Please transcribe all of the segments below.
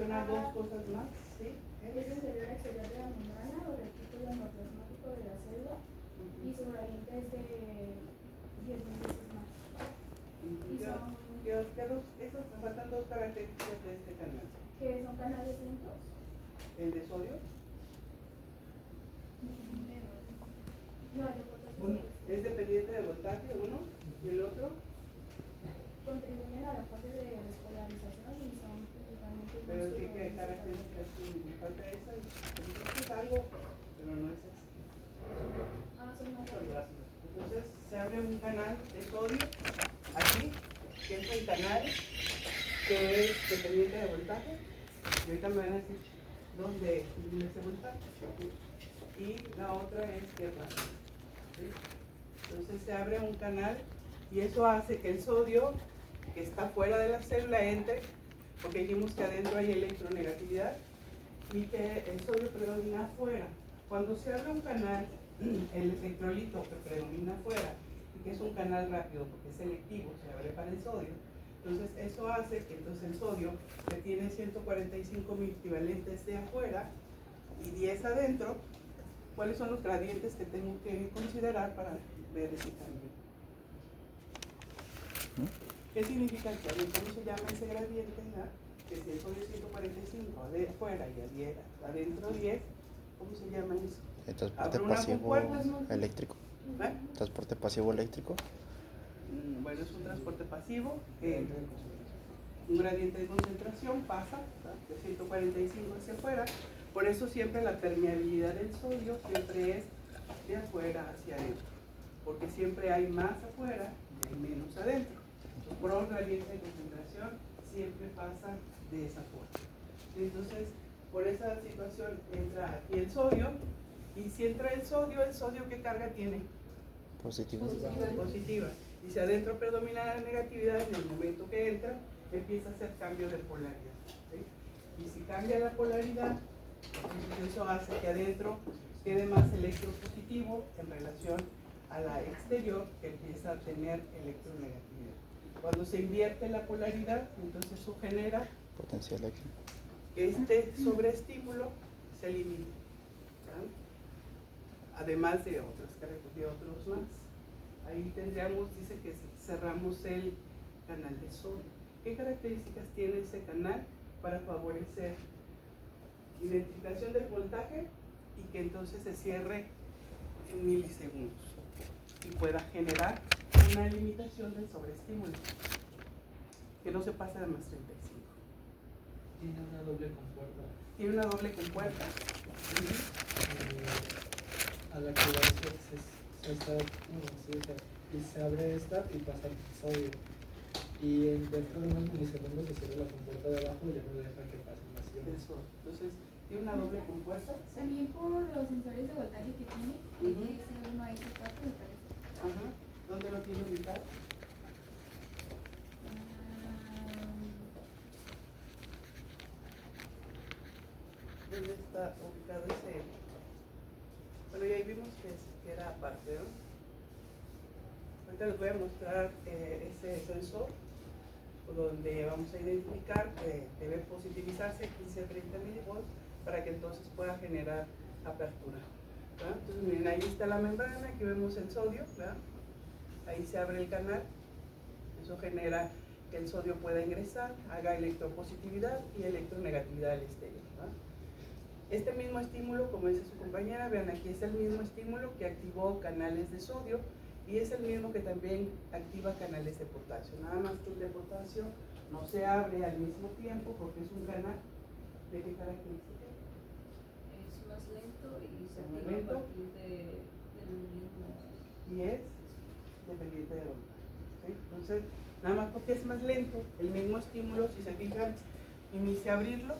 relacionar dos cosas más, ¿sí? Es el interior exterior de la membrana o retículo endoplasmático de la célula y su gradiente es de 10.000 veces más. Esos me faltan dos características de este canal. ¿Que son canales lentos? ¿El de sodio? No, el de potasio. Es dependiente de voltaje, uno, y el otro. Contribuyen a la fase de despolarización y son principalmente. Pero ¿qué características tiene? Me falta esa. Es algo, pero no es eso. Son más rápidos. Entonces se abre un canal de sodio aquí, que es un canal que es dependiente de voltaje. Y ahorita me van a decir dónde viene ese voltaje. Y la otra es tierra. ¿Sí? Entonces se abre un canal y eso hace que el sodio que está fuera de la célula entre, porque dijimos que adentro hay electronegatividad y que el sodio predomina afuera. Cuando se abre un canal, el electrolito que predomina afuera, y que es un canal rápido porque es selectivo, se abre para el sodio, entonces eso hace que entonces el sodio, que tiene 145.000 equivalentes de afuera y 10 adentro, ¿cuáles son los gradientes que tengo que considerar para ver ese cambio? ¿Qué significa el cambio? ¿Cómo se llama ese gradiente? Que si el sodio es 145 de afuera y adentro 10, ¿cómo se llama eso? El transporte pasivo eléctrico. ¿Eh? ¿Transporte pasivo eléctrico? Bueno, es un transporte pasivo. Un gradiente de concentración pasa de 145 hacia afuera. Por eso siempre la permeabilidad del sodio siempre es de afuera hacia adentro. Porque siempre hay más afuera y hay menos adentro. Por un gradiente de concentración siempre pasa de esa forma. Entonces, por esa situación entra aquí el sodio. Y si entra el sodio ¿qué carga tiene? Positivo. Positiva. Y si adentro predomina la negatividad, en el momento que entra, empieza a hacer cambio de polaridad. ¿Sí? Y si cambia la polaridad, entonces eso hace que adentro quede más electropositivo en relación a la exterior, que empieza a tener electronegatividad. Cuando se invierte la polaridad, entonces eso genera potencia eléctrica. Que este sobreestímulo se elimina. ¿Sí? Además de otros más. Ahí tendríamos, dice que cerramos el canal de sodio. ¿Qué características tiene ese canal para favorecer identificación del voltaje y que entonces se cierre en milisegundos y pueda generar una limitación del sobreestímulo que no se pase de más 35? Tiene una doble compuerta. Tiene una doble compuerta. Al activarse se está, y se abre esta y pasa el sodio. Y dentro de unos milisegundos se cierra la compuerta de abajo y ya no deja que pase más iones. Entonces, tiene una doble compuerta. También por los sensores de voltaje que tiene, uno a esa parte me parece. Ajá. ¿Dónde lo tiene ubicado? ¿Dónde está ubicado ese? Bueno, ya ahí vimos que era aparte, ¿no? Ahorita les voy a mostrar ese sensor donde vamos a identificar que debe positivizarse 15 a 30 milivolts para que entonces pueda generar apertura. ¿Verdad? Entonces miren, ahí está la membrana, aquí vemos el sodio, ¿verdad? Ahí se abre el canal, eso genera que el sodio pueda ingresar, haga electropositividad y electronegatividad al exterior. ¿Verdad? Este mismo estímulo, como dice su compañera, vean aquí es el mismo estímulo que activó canales de sodio y es el mismo que también activa canales de potasio. Nada más que el de potasio no se abre al mismo tiempo porque es un canal de qué característica. Es más lento y se Más activa lento. a partir del mismo. Y es dependiente de voltaje. ¿Sí? Entonces, nada más porque es más lento, el mismo estímulo, si se fijan, inicia a abrirlos,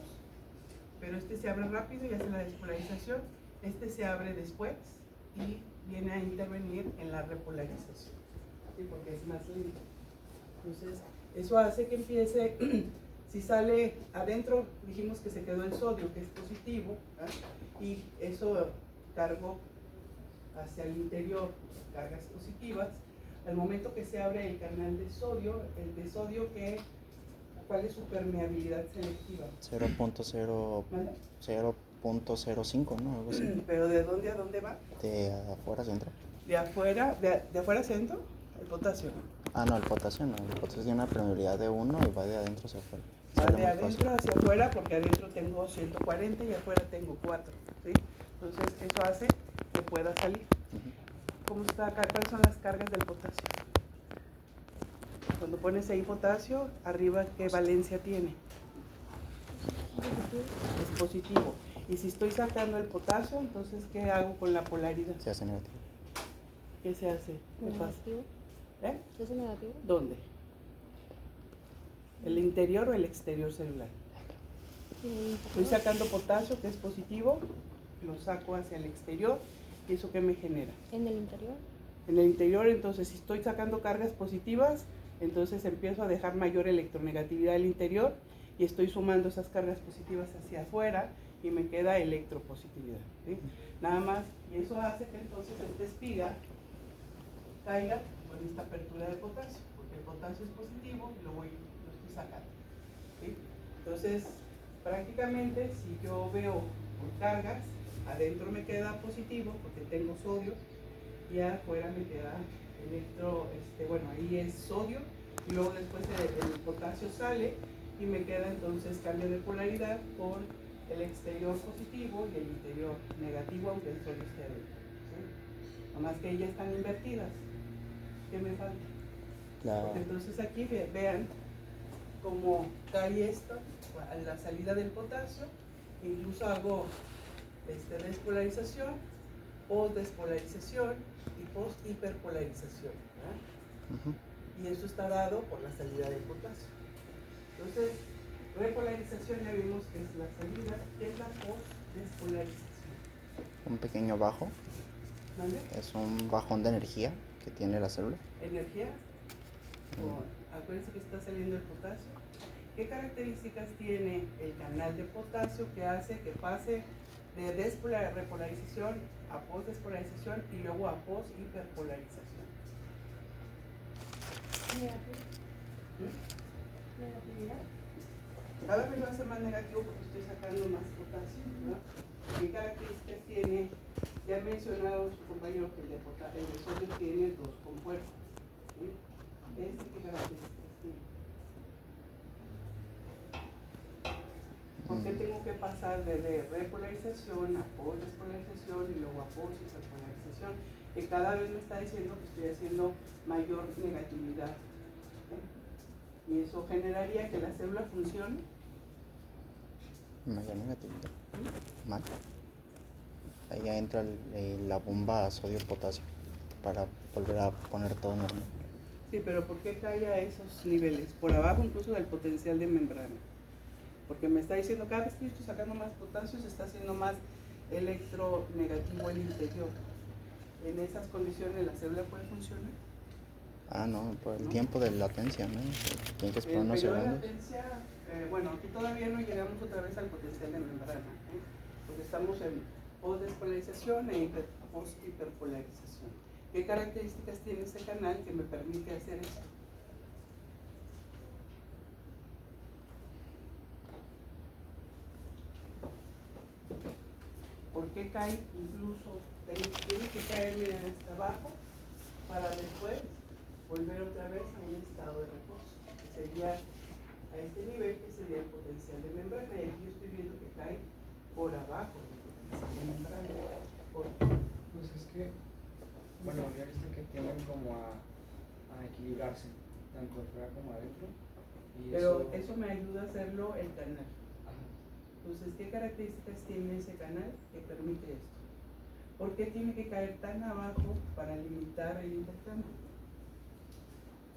pero este se abre rápido y hace la despolarización, este se abre después y viene a intervenir en la repolarización, ¿sí? Porque es más lento. Entonces, eso hace que empiece, si sale adentro, dijimos que se quedó el sodio, que es positivo, ¿verdad? Y eso cargó hacia el interior cargas positivas. Al momento que se abre el canal de sodio, el de sodio que ¿cuál es su permeabilidad selectiva? 0.0 ¿Vale? 0.05, ¿no? Algo así. ¿Pero de dónde a dónde va? De afuera hacia adentro. De afuera hacia adentro, el potasio. Ah, no, el potasio no. El potasio tiene una permeabilidad de 1 y va de adentro hacia afuera. Va Sale de muy adentro fácil. hacia afuera porque adentro tengo 140 y afuera tengo 4. ¿Sí? Entonces eso hace que pueda salir. Ujú. ¿Cómo está acá? ¿Cuáles son las cargas del potasio? Cuando pones ahí potasio, arriba, ¿qué valencia tiene? Es positivo. Y si estoy sacando el potasio, entonces, ¿qué hago con la polaridad? Se hace negativo. ¿Qué se hace? ¿Qué pasa? Negativo. ¿Eh? ¿Se hace negativo? ¿Dónde? ¿El interior o el exterior celular? Estoy sacando potasio, que es positivo, lo saco hacia el exterior, ¿y eso qué me genera? ¿En el interior? En el interior, entonces, si estoy sacando cargas positivas, entonces empiezo a dejar mayor electronegatividad al interior y estoy sumando esas cargas positivas hacia afuera y me queda electropositividad. ¿Sí? Nada más, y eso hace que entonces esta espiga caiga con esta apertura de potasio, porque el potasio es positivo y lo estoy sacando. ¿Sí? Entonces, prácticamente, si yo veo por cargas, adentro me queda positivo porque tengo sodio y afuera me queda bueno, ahí es sodio y luego después el potasio sale y me queda entonces cambio de polaridad por el exterior positivo y el interior negativo, aunque el sodio esté adentro. ¿Sí? Nomás que ellas están invertidas. ¿Qué me falta? Porque entonces aquí vean cómo cae esto a la salida del potasio, incluso hago despolarización, post-despolarización y post-hiperpolarización. Ujú. Y eso está dado por la salida del potasio. Entonces, repolarización ya vimos que es la salida, que es la post-despolarización. Un pequeño bajo. ¿Vale? Es un bajón de energía que tiene la célula. Energía. Acuérdense que está saliendo el potasio. ¿Qué características tiene el canal de potasio que hace que pase de repolarización a post-despolarización y luego a post-hiperpolarización? Negativo. ¿Mm? Negatividad. Cada vez va a ser más negativo porque estoy sacando más potasio, ¿no? ¿Qué características tiene? Ya ha mencionado su compañero que el de sodio tiene dos compuertos. ¿Sí? ¿Qué características tiene? ¿Por qué tengo que pasar de repolarización a post-despolarización y luego a post-hiperpolarización? Que cada vez me está diciendo que estoy haciendo mayor negatividad. ¿Sí? Y eso generaría que la célula funcione. Mayor negatividad. Mal. Ahí ya entra la bomba a sodio-potasio para volver a poner todo normal. Sí, pero ¿por qué cae a esos niveles? Por abajo incluso del potencial de membrana. Porque me está diciendo cada vez que estoy sacando más potasio se está haciendo más electronegativo el interior. En esas condiciones la célula puede funcionar. Ah, no, por el ¿No? tiempo de latencia, ¿no? Tiene que esperar El unos periodo de segundos. latencia, bueno, aquí todavía no llegamos otra vez al potencial de membrana, porque estamos en post-despolarización e post-hiperpolarización. ¿Qué características tiene ese canal que me permite hacer esto? ¿Por qué cae incluso? Tiene que caer, miren, hasta abajo para después volver otra vez a un estado de reposo, que sería a este nivel, que sería el potencial de membrana. Y aquí yo estoy viendo que cae por abajo del potencial de membrana. ¿Por qué? Pues es que, bueno, ya viste que tienden como a equilibrarse, tanto afuera como adentro. Y Pero eso me ayuda a hacerlo el canal. Ajá. Entonces, ¿qué características tiene ese canal que permite esto? ¿Por qué tiene que caer tan abajo para limitar el intercambio?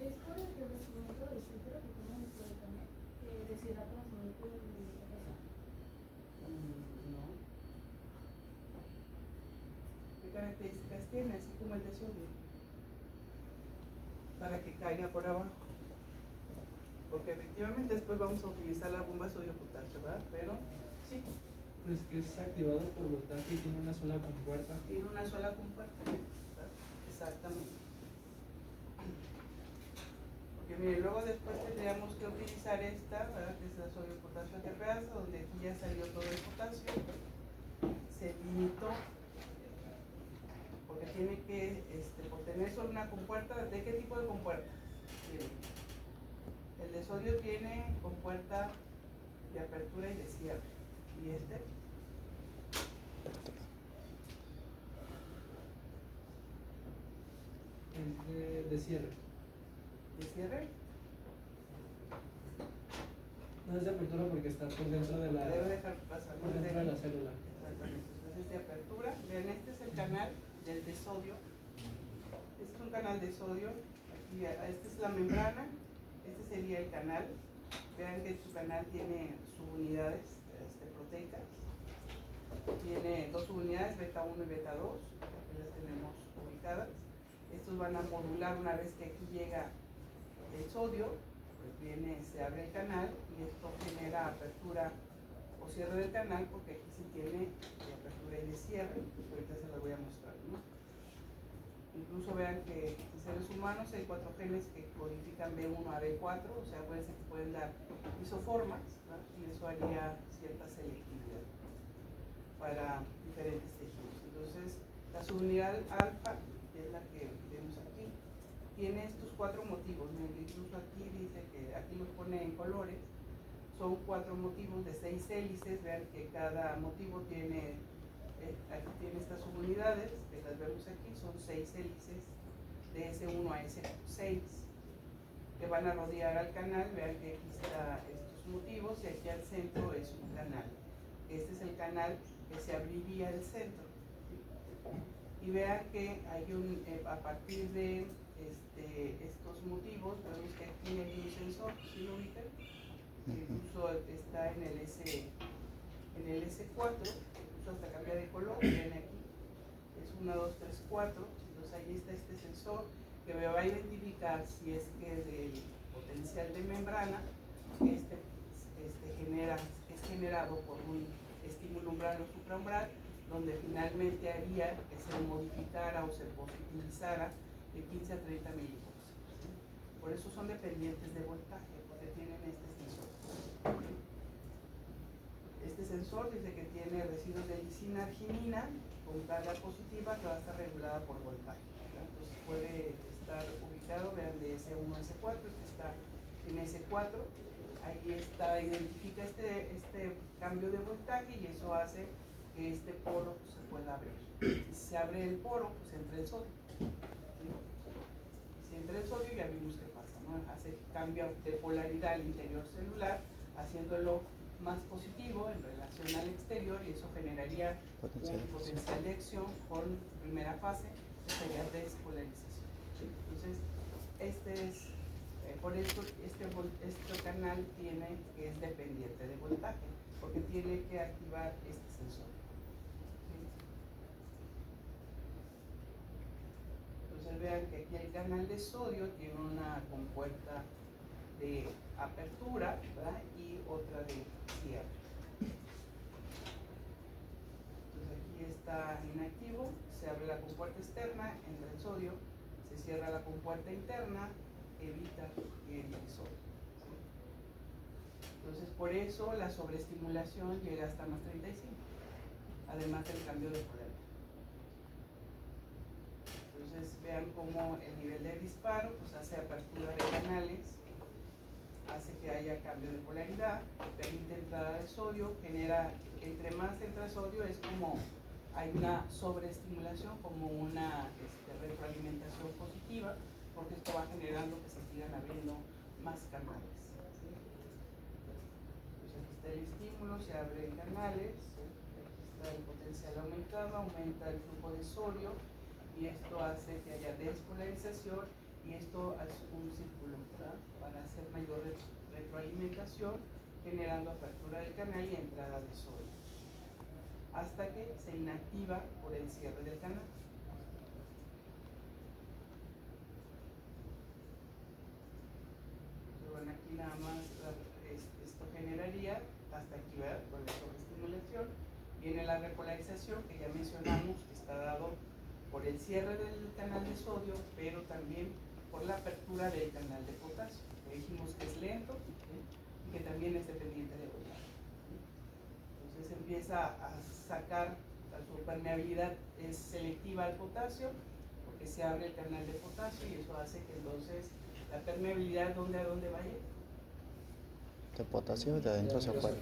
Es por el revestimiento del filtro que tiene dentro del canal, que deshidrata las moléculas de potasio. No. ¿Qué características tiene? Así como el de sodio. Para que caiga por abajo. Porque efectivamente después vamos a utilizar la bomba sodio-potasio, ¿verdad? Pero sí, Pues que es activado por voltaje y tiene una sola compuerta. tiene una sola compuerta. ¿Verdad? Exactamente. Porque Luego después tendríamos que utilizar esta, ¿verdad? Que es la sodio potasio terpeasa, donde aquí ya salió todo el potasio. Se limitó, porque tiene que por tener solo una compuerta. ¿De qué tipo de compuerta? El de sodio tiene compuerta de apertura y de cierre. ¿Y este? De cierre. ¿De cierre? No es de apertura porque está por dentro de la, Debe dejar pasar. por dentro de la célula. Exactamente. Entonces, de apertura. Vean, este es el canal del de sodio. Este es un canal de sodio. Aquí, esta es la membrana. Este sería el canal. Vean que su canal tiene subunidades proteicas. Tiene dos subunidades, beta 1 y beta 2. Aquí las tenemos ubicadas. Estos van a modular una vez que aquí llega el sodio, pues se abre el canal y esto genera apertura o cierre del canal, porque aquí sí tiene de apertura y de cierre, pues ahorita se las voy a mostrar, ¿no? Incluso vean que en seres humanos hay 4 genes que codifican B1 a B4, o sea, acuérdense que pueden dar isoformas, ¿no? Y eso haría cierta selectividad para diferentes tejidos. Entonces, la subunidad alfa, que es la que vemos aquí, tiene estos 4 motivos. Incluso aquí dice que, aquí los pone en colores, son 4 motivos de 6 hélices. Vean que cada motivo tiene, aquí tiene estas subunidades, que las vemos aquí, son 6 hélices de S1 a S6 que van a rodear al canal. Vean que aquí están estos motivos y aquí al centro es un canal. Este es el canal que se abriría el centro. Y vean que hay a partir de estos motivos, vemos que aquí hay un sensor, ¿sí lo ubican? Incluso está en el S4, incluso hasta cambia de color. Vean aquí, es 1, 2, 3, 4. Entonces ahí está este sensor que me va a identificar si es que del potencial de membrana es generado por un estímulo umbral o supraumbral, donde finalmente haría que se modificara o se positivizara de 15 a 30 milivolts. ¿Sí? Por eso son dependientes de voltaje, porque tienen este sensor. Este sensor dice que tiene residuos de lisina arginina con carga positiva que va a estar regulada por voltaje. ¿Verdad? Entonces puede estar ubicado, vean, de S1 a S4, este está en S4. Ahí está, identifica este cambio de voltaje y eso hace que este poro se pueda abrir. Si se abre el poro, pues entra el sodio. ¿Sí? Si entra el sodio, ya vimos qué pasa, ¿no? Hace cambio de polaridad al interior celular, haciéndolo más positivo en relación al exterior, y eso generaría un potencial de acción con primera fase, que sería despolarización. ¿Sí? Entonces, por eso este canal que es dependiente de voltaje, porque tiene que activar este sensor. ¿Sí? Entonces vean que aquí el canal de sodio tiene una compuerta de apertura, ¿verdad? Y otra de cierre. Entonces aquí está inactivo, se abre la compuerta externa, entra el sodio, se cierra la compuerta interna, evita que entre el sodio. ¿Sí? Entonces por eso la sobreestimulación llega hasta más 35, además del cambio de polaridad. Entonces vean cómo el nivel de disparo pues hace apertura de canales, hace que haya cambio de polaridad, permite entrada de sodio, genera, entre más entra sodio es como hay una sobreestimulación, como una retroalimentación positiva, porque esto va generando que se sigan abriendo más canales. ¿Sí? Entonces aquí está el estímulo, se abren canales, aquí está el potencial aumentado, aumenta el flujo de sodio y esto hace que haya despolarización y esto es un círculo, ¿verdad? Para hacer mayor retroalimentación, generando apertura del canal y entrada de sodio, hasta que se inactiva por el cierre del canal. Bueno, aquí nada más esto generaría hasta aquí, ¿verdad? Con la sobreestimulación. Viene la repolarización, que ya mencionamos, que está dado por el cierre del canal de sodio, pero también por la apertura del canal de potasio. Le dijimos que es lento, ¿sí? Y que también es dependiente de voltaje. Entonces empieza a sacar, su permeabilidad es selectiva al potasio, porque se abre el canal de potasio y eso hace que entonces la permeabilidad, ¿a dónde va a ir? De potasio de adentro hacia afuera.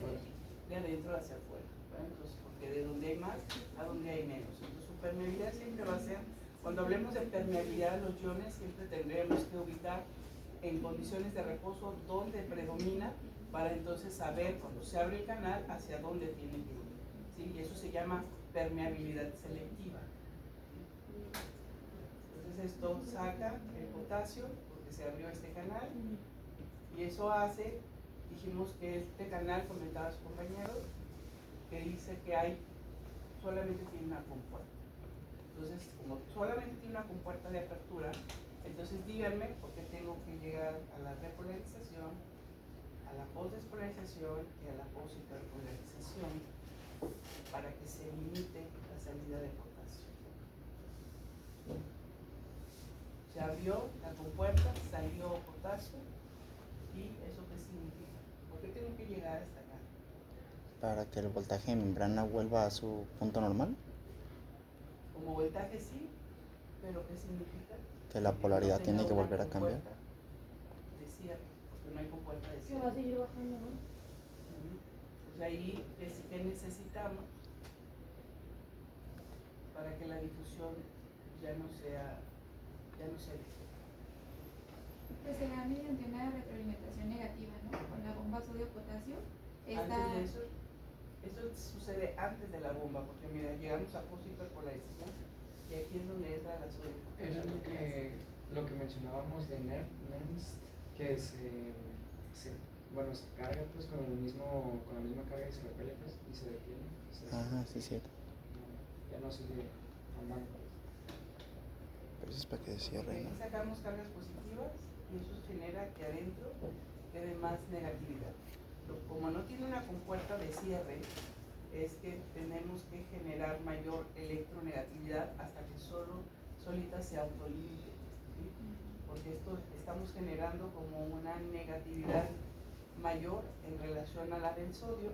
De adentro hacia afuera. ¿Verdad? Entonces, porque de donde hay más a donde hay menos. Entonces su permeabilidad siempre va a ser, cuando hablemos de permeabilidad de los iones, siempre tendremos que ubicar en condiciones de reposo dónde predomina, para entonces saber cuando se abre el canal hacia dónde tiene que ir. ¿Sí? Y eso se llama permeabilidad selectiva. Entonces esto saca el potasio porque se abrió este canal y eso hace, dijimos que este canal, comentaba su compañero, que dice que solamente tiene una compuerta. Entonces, como solamente tiene una compuerta de apertura, entonces díganme por qué tengo que llegar a la repolarización, a la posdespolarización y a la poshiperpolarización para que se limite la salida de potasio. Se abrió la compuerta, salió potasio, ¿y eso qué significa? ¿Por qué tengo que llegar hasta acá? Para que el voltaje de membrana vuelva a su punto normal. Como voltaje sí, pero ¿qué significa? Que la polaridad no tiene que una volver a cambiar. compuerta de cierre, porque no hay compuerta de Se cierre. va a seguir bajando, ¿no? Pues ahí, ¿qué necesitamos para que la difusión ya no sea ligera? Pues se da mediante una retroalimentación negativa, ¿no? Con la bomba sodio-potasio. Antes de eso, esto sucede antes de la bomba, porque mira, llegamos a poshiperpolarización y aquí es donde entra la sodio. Era lo que mencionábamos de NERMS, que se carga pues con la misma carga y se repele pues, y se detiene. Ajá, sí, cierto. Ya no sigue andando. Pero eso es para que se cierre, Aquí ¿no? sacamos cargas positivas y eso genera que adentro quede más negatividad. Como no tiene una compuerta de cierre, es que tenemos que generar mayor electronegatividad hasta que solita se autolimite, ¿sí? Porque esto estamos generando como una negatividad mayor en relación a la del sodio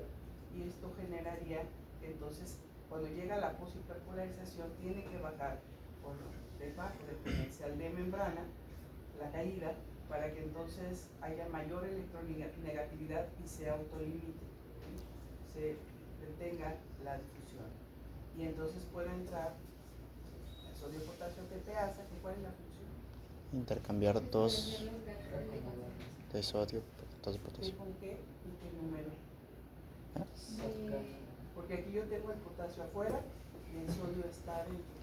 y esto generaría que entonces cuando llega la poshiperpolarización tiene que bajar por debajo del potencial de membrana la caída para que entonces haya mayor electronegatividad y se autolimite, ¿sí? Se detenga la difusión y entonces puede entrar el sodio-potasio TPasa, que ¿cuál es la función? Intercambiar dos de sodio por dos de ¿Qué potasio. con qué y qué número? De... Porque aquí yo tengo el potasio afuera y el sodio está adentro.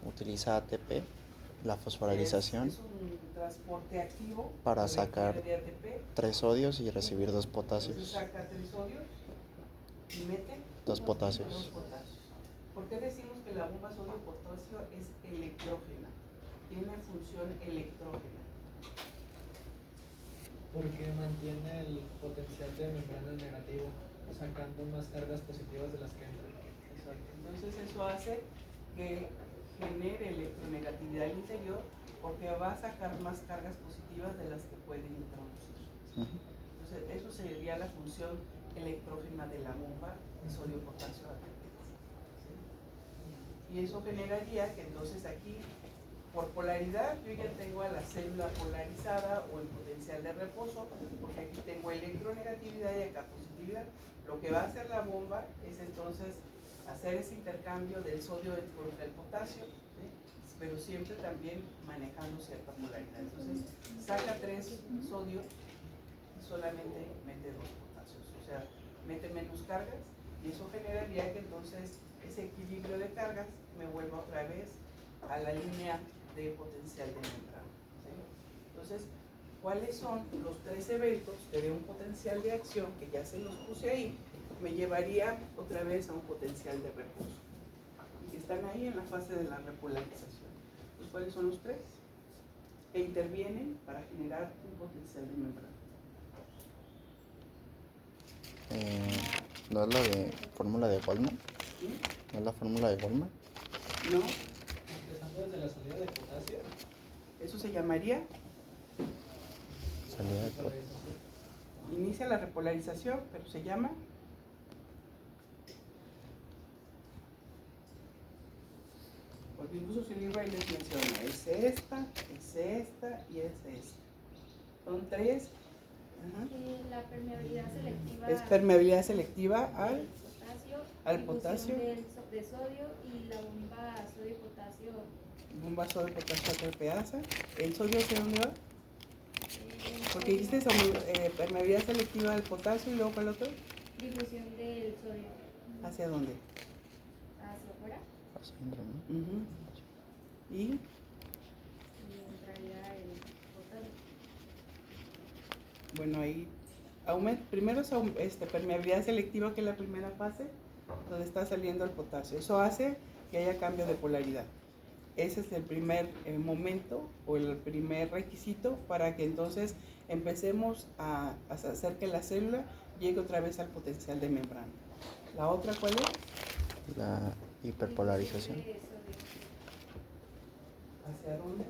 Utiliza ATP, la fosforilización, Es un transporte activo para que sacar requiere de ATP. 3 sodios y recibir 2 Entonces potasios. saca 3 sodios y mete 2 potasios. 2 potasios. ¿Por qué decimos que la bomba sodio-potasio es electrógena? Tiene función electrógena. Porque mantiene el potencial de membrana negativo, sacando más cargas positivas de las que entran. Exacto. Entonces eso hace que genere electronegatividad al interior porque va a sacar más cargas positivas de las que puede introducir. Entonces eso sería la función electrógena de la bomba de sodio-potasio ATP. ¿Sí? Y eso generaría que entonces aquí, por polaridad, yo ya tengo a la célula polarizada o en potencial de reposo, porque aquí tengo electronegatividad y acá positividad. Lo que va a hacer la bomba es entonces hacer ese intercambio del sodio contra el potasio, ¿sí? Pero siempre también manejando cierta polaridad. Entonces saca 3 sodios y solamente mete 2 potasios, o sea, mete menos cargas y eso generaría que entonces ese equilibrio de cargas me vuelva otra vez a la línea de potencial de membrana, ¿sí? Entonces, ¿cuáles son los 3 eventos que de un potencial de acción, que ya se los puse ahí, me llevaría otra vez a un potencial de reposo? Y que están ahí en la fase de la repolarización. Pues, ¿cuáles son los 3? Que intervienen para generar un potencial de membrana. ¿No es la de fórmula de Goldman? ¿Sí? ¿No es la fórmula de Goldman? ¿No? Empezando desde la salida de potasio. Eso se llamaría? Salida de potasio. Inicia la repolarización, pero se llama porque incluso su libro ahí les menciona, es esta y es esta. Son tres. Ajá. La permeabilidad selectiva. Es permeabilidad selectiva al al potasio. De sodio y la bomba sodio-potasio. Bomba sodio-potasio ATPasa. ¿El sodio hacia dónde va? Porque dijiste permeabilidad selectiva al potasio y luego ¿cuál otro? Difusión del sodio. ¿Hacia dónde? Hacia afuera. Hacia adentro, ¿no? Uh-huh. Y entraría el potasio. bueno, ahí primero es permeabilidad selectiva, que es la primera fase, donde está saliendo el potasio. Eso hace que haya cambio de polaridad. Ese es el primer momento o el primer requisito para que entonces empecemos a hacer que la célula llegue otra vez al potencial de membrana. ¿La otra cuál es? La hiperpolarización. ¿Hacia dónde?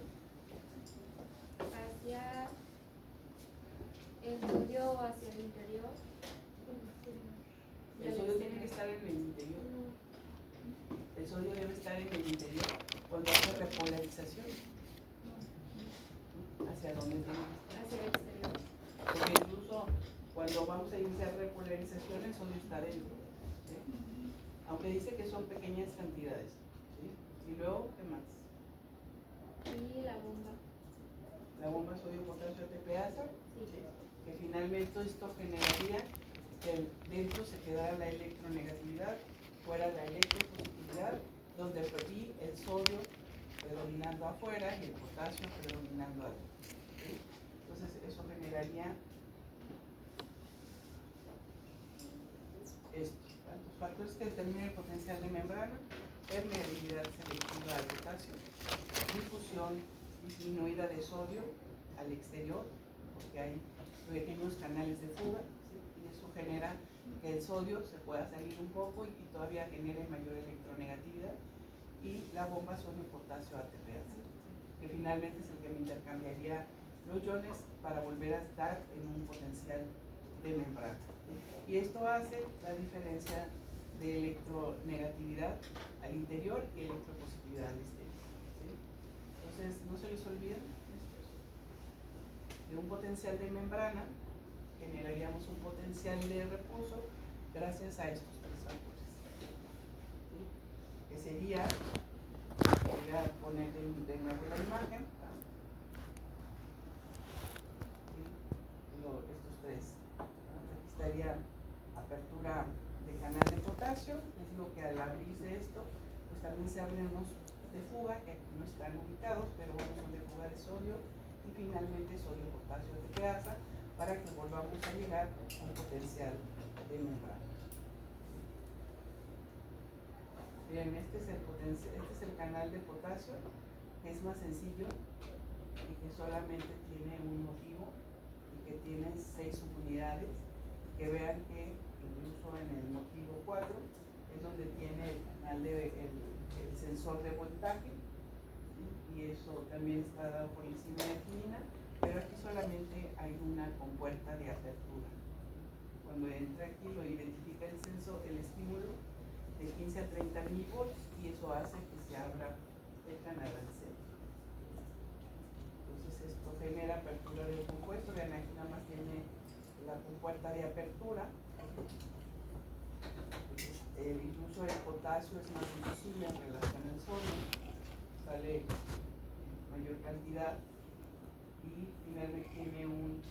Hacia el sodio, hacia el interior. El sodio tiene que estar en el interior. El sodio debe estar en el interior cuando hace repolarización. ¿Hacia dónde tiene que estar? Hacia el exterior. Porque incluso cuando vamos a iniciar repolarización, el sodio está dentro. ¿Sí? Aunque dice que son pequeñas cantidades. ¿Sí? Y luego, ¿qué más? Y la bomba. La bomba sodio-potasio ATPasa. Sí. Que finalmente esto generaría que dentro se quedara la electronegatividad, fuera la electropositividad, donde perdí el sodio predominando afuera y el potasio predominando adentro. ¿Sí? Entonces eso generaría estos factores que determinan el potencial de membrana: permeabilidad selectiva al potasio, difusión disminuida de sodio al exterior, porque hay pequeños canales de fuga, ¿sí? Y eso genera que el sodio se pueda salir un poco y todavía genere mayor electronegatividad. Y la bomba sodio-potasio ATPasa, que finalmente es el que me intercambiaría los iones para volver a estar en un potencial de membrana. Y esto hace la diferencia de electronegatividad al interior y electropositividad al exterior. ¿Sí? Entonces, no se les olviden estos. De un potencial de membrana generaríamos un potencial de reposo gracias a estos tres factores. ¿Sí? Que sería, voy a poner de nuevo la imagen, ¿sí? Estos tres. Aquí estaría apertura de canal de potasio, es lo que al abrirse esto, pues también se abren unos de fuga que aquí no están ubicados, pero bueno, son de fuga de sodio, y finalmente sodio-potasio ATPasa, para que volvamos a llegar a un potencial de membrana. Bien, este es el canal de potasio, que es más sencillo y que solamente tiene un motivo y que tiene 6 subunidades. Que vean que incluso en el motivo 4 es donde tiene el canal el sensor de voltaje, ¿sí? Y eso también está dado por encima de quinina, pero aquí solamente hay una compuerta de apertura. Cuando entra aquí lo identifica el sensor, el estímulo de 15 a 30 milivolts, y eso hace que se abra el canal al centro. Entonces esto genera apertura del compuesto. Vean, aquí nada más tiene la compuerta de apertura. Incluso el potasio es más difícil en relación al sodio, sale mayor cantidad y finalmente tiene un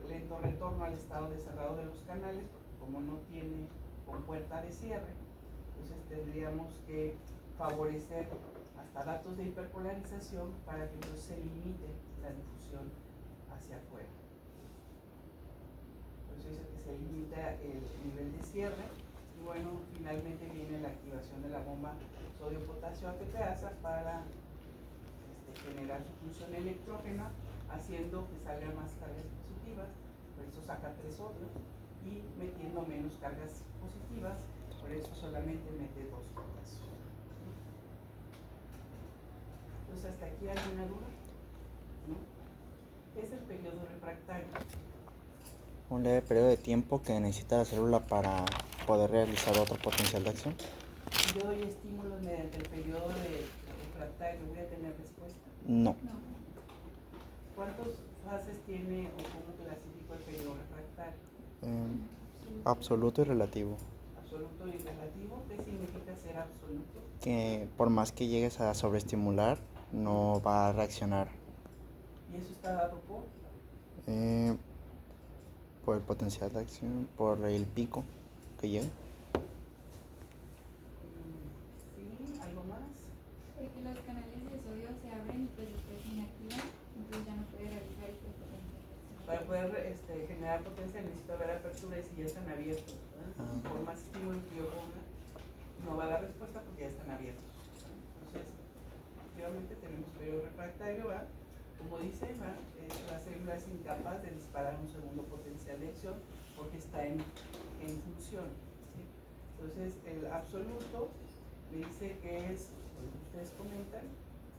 lento retorno al estado de cerrado de los canales, porque como no tiene compuerta de cierre, entonces tendríamos que favorecer hasta datos de hiperpolarización para que entonces se limite la difusión hacia afuera. Entonces dice que se limita el nivel de cierre, y bueno, finalmente viene la activación de la bomba sodio-potasio ATPasa para generar su función electrógena, haciendo que salgan más cargas positivas, por eso saca 3 sodios, y metiendo menos cargas positivas, por eso solamente mete 2 potasios. Entonces, ¿hasta aquí alguna duda? ¿no? ¿Qué es el periodo refractario? Un leve periodo de tiempo que necesita la célula para poder realizar otro potencial de acción. Si yo doy estímulos mediante el periodo de refractario, ¿voy a tener respuesta? No. No. ¿Cuántas fases tiene o cómo clasifico el periodo refractario? Absoluto y relativo. Absoluto y relativo. ¿Qué significa ser absoluto? Que por más que llegues a sobreestimular, no va a reaccionar. ¿Y eso está dado por? Por el potencial de acción, por el pico que llega. Sí, ¿algo más? Porque los canales de sodio se abren y pues después se inactivan, entonces ya no puede realizar este potencial. Para poder generar potencia necesito ver apertura y si ya están abiertos. ¿No? Por más estímulo que yo ponga, no va a dar respuesta porque ya están abiertos. ¿No? Entonces, efectivamente tenemos periodo refractario, ¿va? Como dice, ¿va? La célula es incapaz de disparar un segundo potencial de acción porque está en función. ¿Sí? Entonces, el absoluto me dice que es, como ustedes comentan,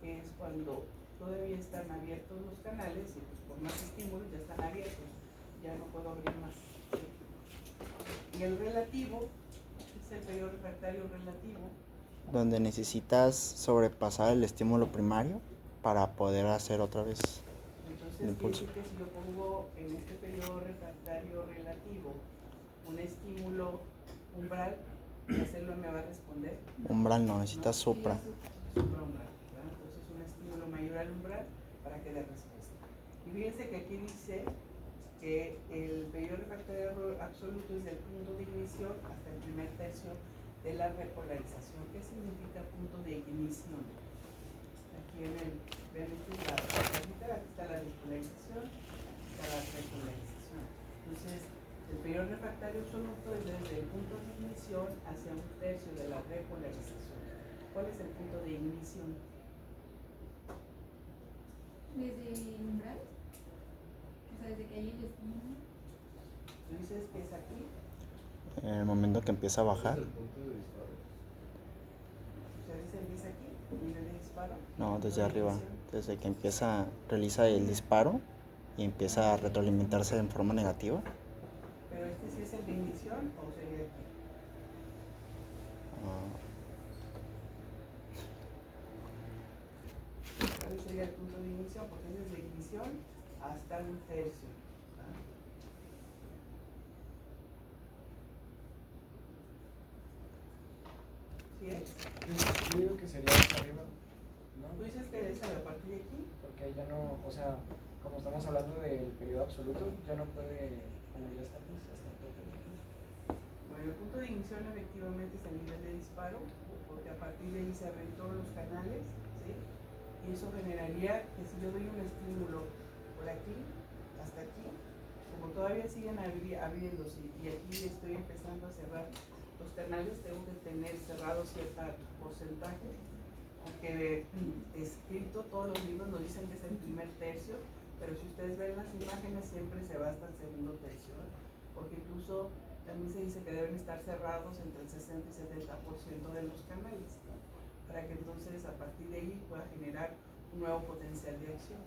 que es cuando todavía están abiertos los canales y pues por más estímulos ya están abiertos, ya no puedo abrir más. ¿Sí? Y el relativo es el periodo refractario relativo, donde necesitas sobrepasar el estímulo primario para poder hacer otra vez entonces el quiere impulso. decir que si yo pongo en este periodo refractario relativo un estímulo umbral, la célula me va a responder. Umbral no, necesitas No, supra. Supraumbral, ¿verdad? Entonces un estímulo mayor al umbral para que dé respuesta. Y fíjense que aquí dice que el periodo refractario absoluto es del punto de ignición hasta el primer tercio de la repolarización. ¿Qué significa punto de ignición? Aquí en el, ven este es aquí está la repolarización, está la repolarización. Entonces, el periodo refractario absoluto es desde el punto de ignición hacia un tercio de la repolarización. ¿Cuál es el punto de ignición? Desde el umbral, o sea, desde que hay el estímulo. Tú dices que es aquí, En el momento que empieza a bajar, ustedes dicen que es aquí, nivel de disparo. no, Punto desde de arriba, ignición. desde que realiza el disparo y empieza a retroalimentarse en forma negativa. Pero este sí es el de ignición o sería aquí. ¿Cuál sería el punto de ignición? Porque es desde ignición hasta un tercio. ¿Ah? ¿Sí es? Yo digo que sería hacia arriba, ¿no? Tú dices que es a partir de aquí. Porque ahí ya no, o sea, como estamos hablando del periodo absoluto, ya no puede, como ya está, pues hasta todo. Bueno, el punto de ignición efectivamente es el nivel de disparo, porque a partir de ahí se abren todos los canales, ¿sí? Y eso generaría que si yo doy un estímulo por aquí, hasta aquí, como todavía siguen abriéndose y aquí estoy empezando a cerrar los canales, tengo que tener cerrado cierto porcentaje, aunque escrito todos los libros nos dicen que es el primer tercio, pero si ustedes ven las imágenes siempre se va hasta el segundo tercio, ¿eh? Porque incluso también se dice que deben estar cerrados entre el 60 y 70% de los canales, ¿no? Para que entonces a partir de ahí pueda generar un nuevo potencial de acción.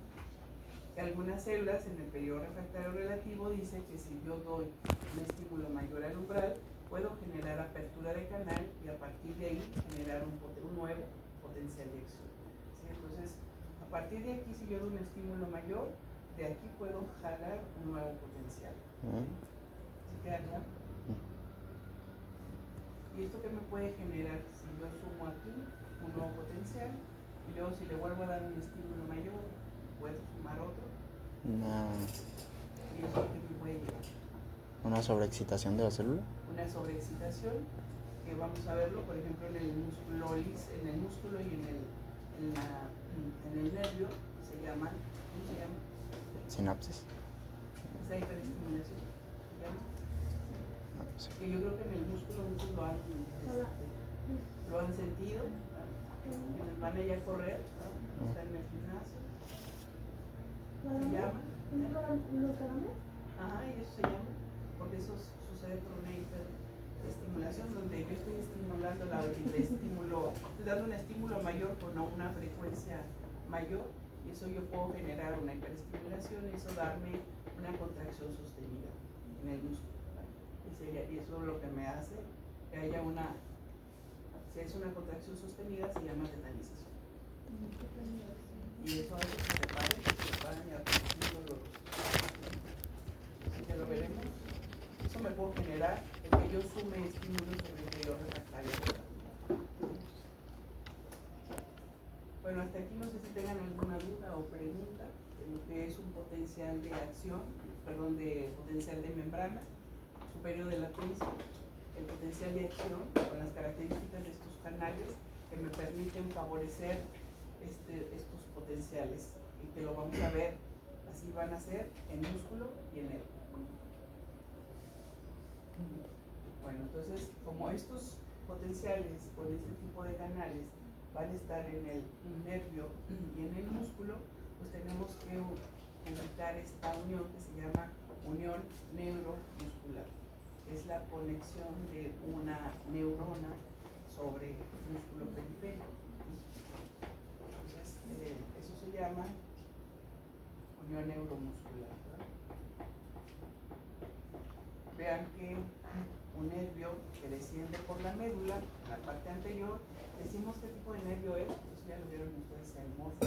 Que algunas células en el periodo refractario relativo dice que si yo doy un estímulo mayor al umbral, puedo generar apertura de canal y a partir de ahí generar un nuevo potencial de acción. ¿Sí? Entonces, a partir de aquí, si yo doy un estímulo mayor, de aquí puedo jalar un nuevo potencial. ¿Sí queda claro? ¿Y esto qué me puede generar? Si yo sumo aquí un nuevo potencial y luego si le vuelvo a dar un estímulo mayor, puedo sumar otro. ¿Y eso qué me puede llevar? Una sobreexcitación de la célula. Una sobreexcitación, que vamos a verlo, por ejemplo, en el músculo y en el nervio, se llama, ¿cómo se llama? Sinapsis. Esa hiperestimulación, ¿se llama? Sí. Que yo creo que en el músculo muchos lo han sentido, quienes van allá a correr, ¿no? Están en el gimnasio. ¿Se llama? ¿Los caramelos? Ajá, y eso se llama, porque eso sucede por una hiperestimulación, donde yo estoy estimulando estoy dando un estímulo mayor con una frecuencia mayor, y eso yo puedo generar una hiperestimulación y eso darme una contracción sostenida en el músculo, ¿vale? Y eso es lo que me hace que haya una, si es una contracción sostenida, se llama tetanización. Y eso hace que se paren y a producir dolor. Así que lo veremos. Eso me puede generar el que yo sume estímulos sobre el que yo refractario. Bueno, hasta aquí no sé si tengan alguna duda o pregunta de lo que es un potencial de acción, perdón, de potencial de membrana superior de latencia, el potencial de acción con las características de estos canales que me permiten favorecer estos potenciales y que lo vamos a ver, así van a ser en músculo y en nervio. Bueno, entonces, como estos potenciales con este tipo de canales van a estar en el nervio y en el músculo, pues tenemos que ubicar esta unión que se llama unión neuromuscular. Es la conexión de una neurona sobre músculo periférico. Entonces, eso se llama unión neuromuscular, ¿verdad? Vean que un nervio que desciende por la médula, en la parte anterior, decimos qué tipo de nervio es, eso ya lo vieron ustedes en morfo.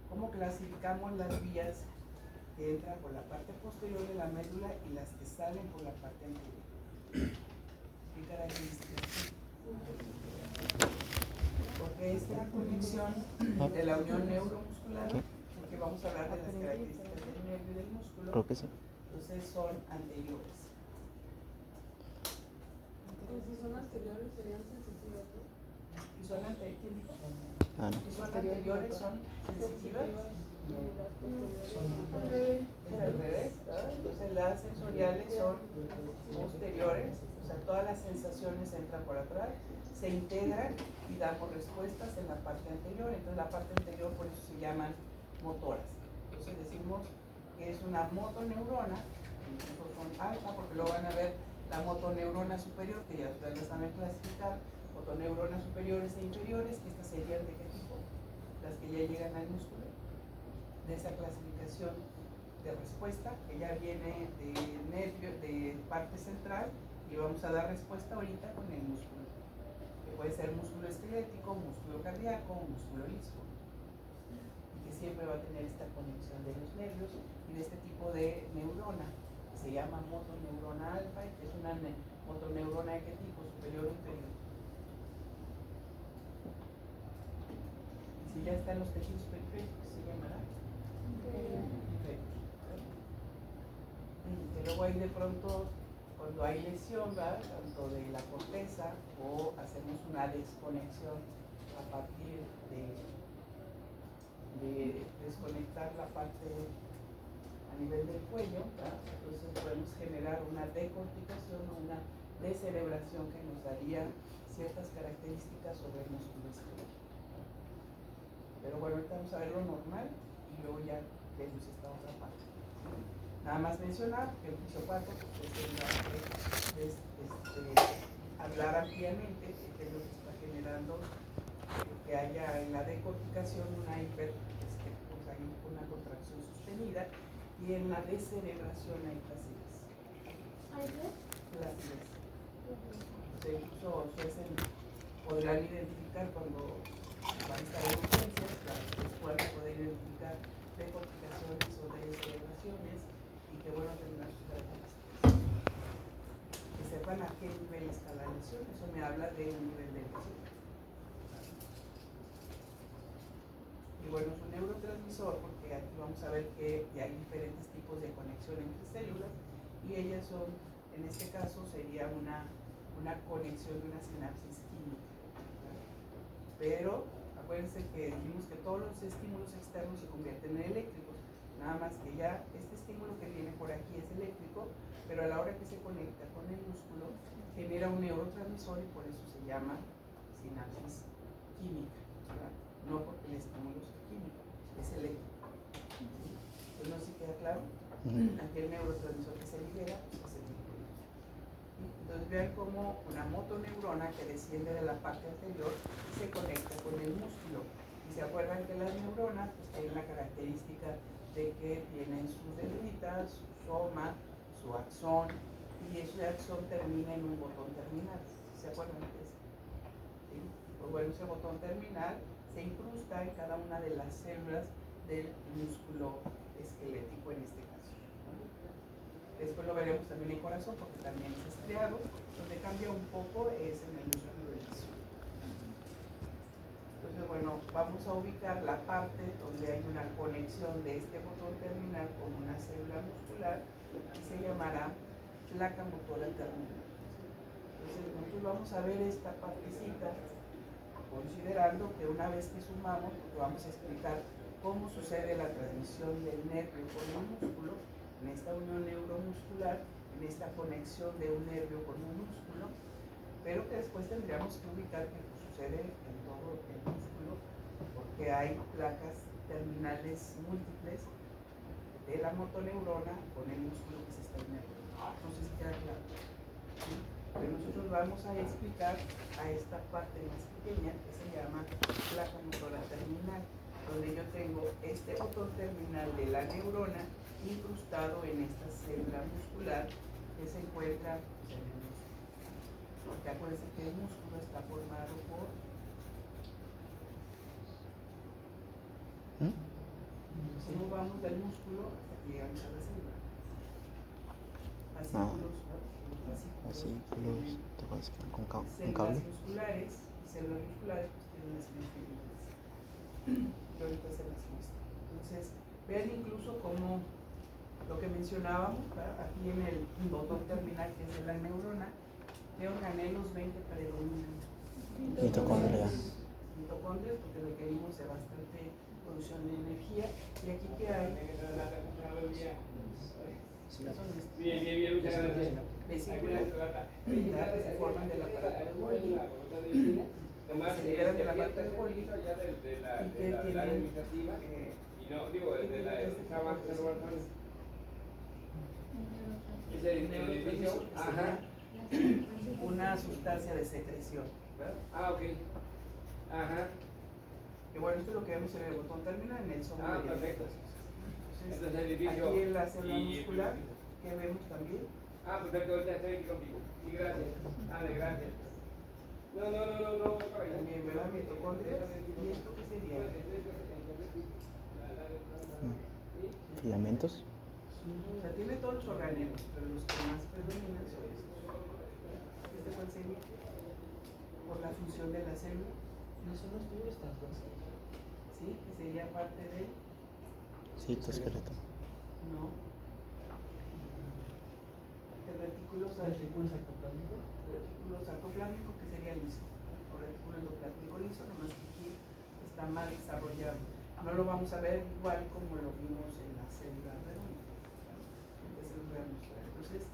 ¿Cómo clasificamos las vías que entran por la parte posterior de la médula y las que salen por la parte anterior? ¿Qué características? Porque esta conexión de la unión neuromuscular, porque vamos a hablar de las características del nervio y del músculo, Creo que sí. entonces son anteriores. Si son anteriores serían sensitivas, ¿no? Y son anteriores. Ah, no. Y son anteriores, son sensitivas. Son Es al revés, ¿verdad? Entonces las sensoriales son posteriores, o sea, todas las sensaciones entran por atrás, se integran y damos respuestas en la parte anterior. Entonces la parte anterior por eso se llaman motoras. Entonces decimos que es una motoneurona, incluso son alfa porque luego van a ver la motoneurona superior, que ya ustedes la saben clasificar, motoneuronas superiores e inferiores, que estas serían de qué tipo, las que ya llegan al músculo, de esa clasificación de respuesta, que ya viene de nervio, de parte central, y vamos a dar respuesta ahorita con el músculo, que puede ser músculo esquelético, músculo cardíaco, músculo liso, y que siempre va a tener esta conexión de los nervios y de este tipo de neurona, que se llama motoneurona alfa, y que es una motoneurona de qué tipo, superior o inferior. Y si ya están los tejidos periféricos, se llamará que luego ahí de pronto, cuando hay lesión, ¿verdad? Tanto de la corteza o hacemos una desconexión a partir de desconectar la parte a nivel del cuello, ¿verdad? Entonces podemos generar una decorticación o una descerebración que nos daría ciertas características sobre el músculo esquelético. Pero bueno, ahorita vamos a ver lo normal y luego ya vemos esta otra parte. Nada más mencionar que el fisiopato pues, tendrá que hablar ampliamente de lo que está generando que haya en la decorticación una pues hay una contracción sostenida y en la descerebración hay flacidez. Flacidez. Entonces, incluso podrán identificar cuando van a estar en urgencias, las pueden poder identificar decorticaciones o descerebraciones y que bueno tendrán sus características. Que sepan a qué nivel está la lesión, eso me habla de un nivel de lesión. Y bueno, es un neurotransmisor porque aquí vamos a ver que hay diferentes tipos de conexión entre células y ellas son, en este caso sería una conexión de una sinapsis química. Pero acuérdense que dijimos que todos los estímulos externos se convierten en eléctricos, nada más que ya este estímulo que viene por aquí es eléctrico, pero a la hora que se conecta con el músculo genera un neurotransmisor y por eso se llama sinapsis química, ¿verdad? No porque el estímulo sea químico, es eléctrico. Entonces, no sé si queda claro. Aquí el neurotransmisor que se libera pues, es eléctrico. Entonces vean cómo una motoneurona que desciende de la parte anterior se conecta con el músculo Y se acuerdan que las neuronas pues, tienen la característica de que tienen sus dendritas, su soma, su axón, y ese axón termina en un botón terminal. ¿Se acuerdan de eso? ¿Sí? Pues bueno, ese botón terminal se incrusta en cada una de las células del músculo esquelético en este caso, ¿no? Después lo veremos también en el corazón porque también es estriado. Donde cambia un poco es en el músculo liso. Entonces, bueno, vamos a ubicar la parte donde hay una conexión de este botón terminal con una célula muscular y se llamará placa motora terminal. Entonces, nosotros vamos a ver esta partecita considerando que una vez que sumamos, pues vamos a explicar cómo sucede la transmisión del nervio con el músculo, en esta unión neuromuscular, en esta conexión de un nervio con un músculo, pero que después tendríamos que ubicar que pues, sucede en todo el músculo, porque hay placas terminales múltiples de la motoneurona con el músculo que se está uniendo. No sé si queda claro. ¿Sí? Pero nosotros vamos a explicar a esta parte más pequeña que se llama placa motora terminal, donde yo tengo este botón terminal de la neurona incrustado en esta célula muscular que se encuentra en el músculo. Porque acuérdense que el músculo está formado por ¿cómo vamos del músculo hasta que llegamos a la célula? Fascículos, ¿no? Fascículos, con cable. Células musculares y células musculares pues tienen las fibras. Y ahorita se las muestro. Entonces, vean incluso como lo que mencionábamos, ¿verdad? Aquí en el botón terminal que es de la neurona, ¿qué organelos 20 predominan? Mitocondrias. Mitocondrias, porque requerimos de bastante producción de energía. Y aquí que hay Bien, muchas gracias. vesículas que se forman del aparato de Golgi, se liberan del aparato de Golgi y que tienen Y no, digo, de la trabajo es el edificio. Ajá. una sustancia de secreción, ¿verdad? Ah, ok. Ajá. Que bueno, esto es lo que vemos en el botón terminal, en el sombra. Perfecto. Entonces, aquí en la célula muscular, que vemos también. Perfecto, ahorita estoy aquí contigo. Y gracias. Gracias. No. También, ¿verdad? Mitocondrias. ¿Y esto qué sería? Filamentos. O sea, tiene todos los orgánulos, pero los que más predominan son estos. ¿Este cuál sería? Por la función de la célula. No son los tuyos estas dos. ¿Sí? Que sería parte del. Citoesqueleto. No. El retículo sarcoplámico. sarcoplámico, que sería liso. O retículo endoplasmático liso, nomás que aquí está mal desarrollado. No lo vamos a ver igual como lo vimos en la célula redonda. Entonces los voy a mostrar. Entonces,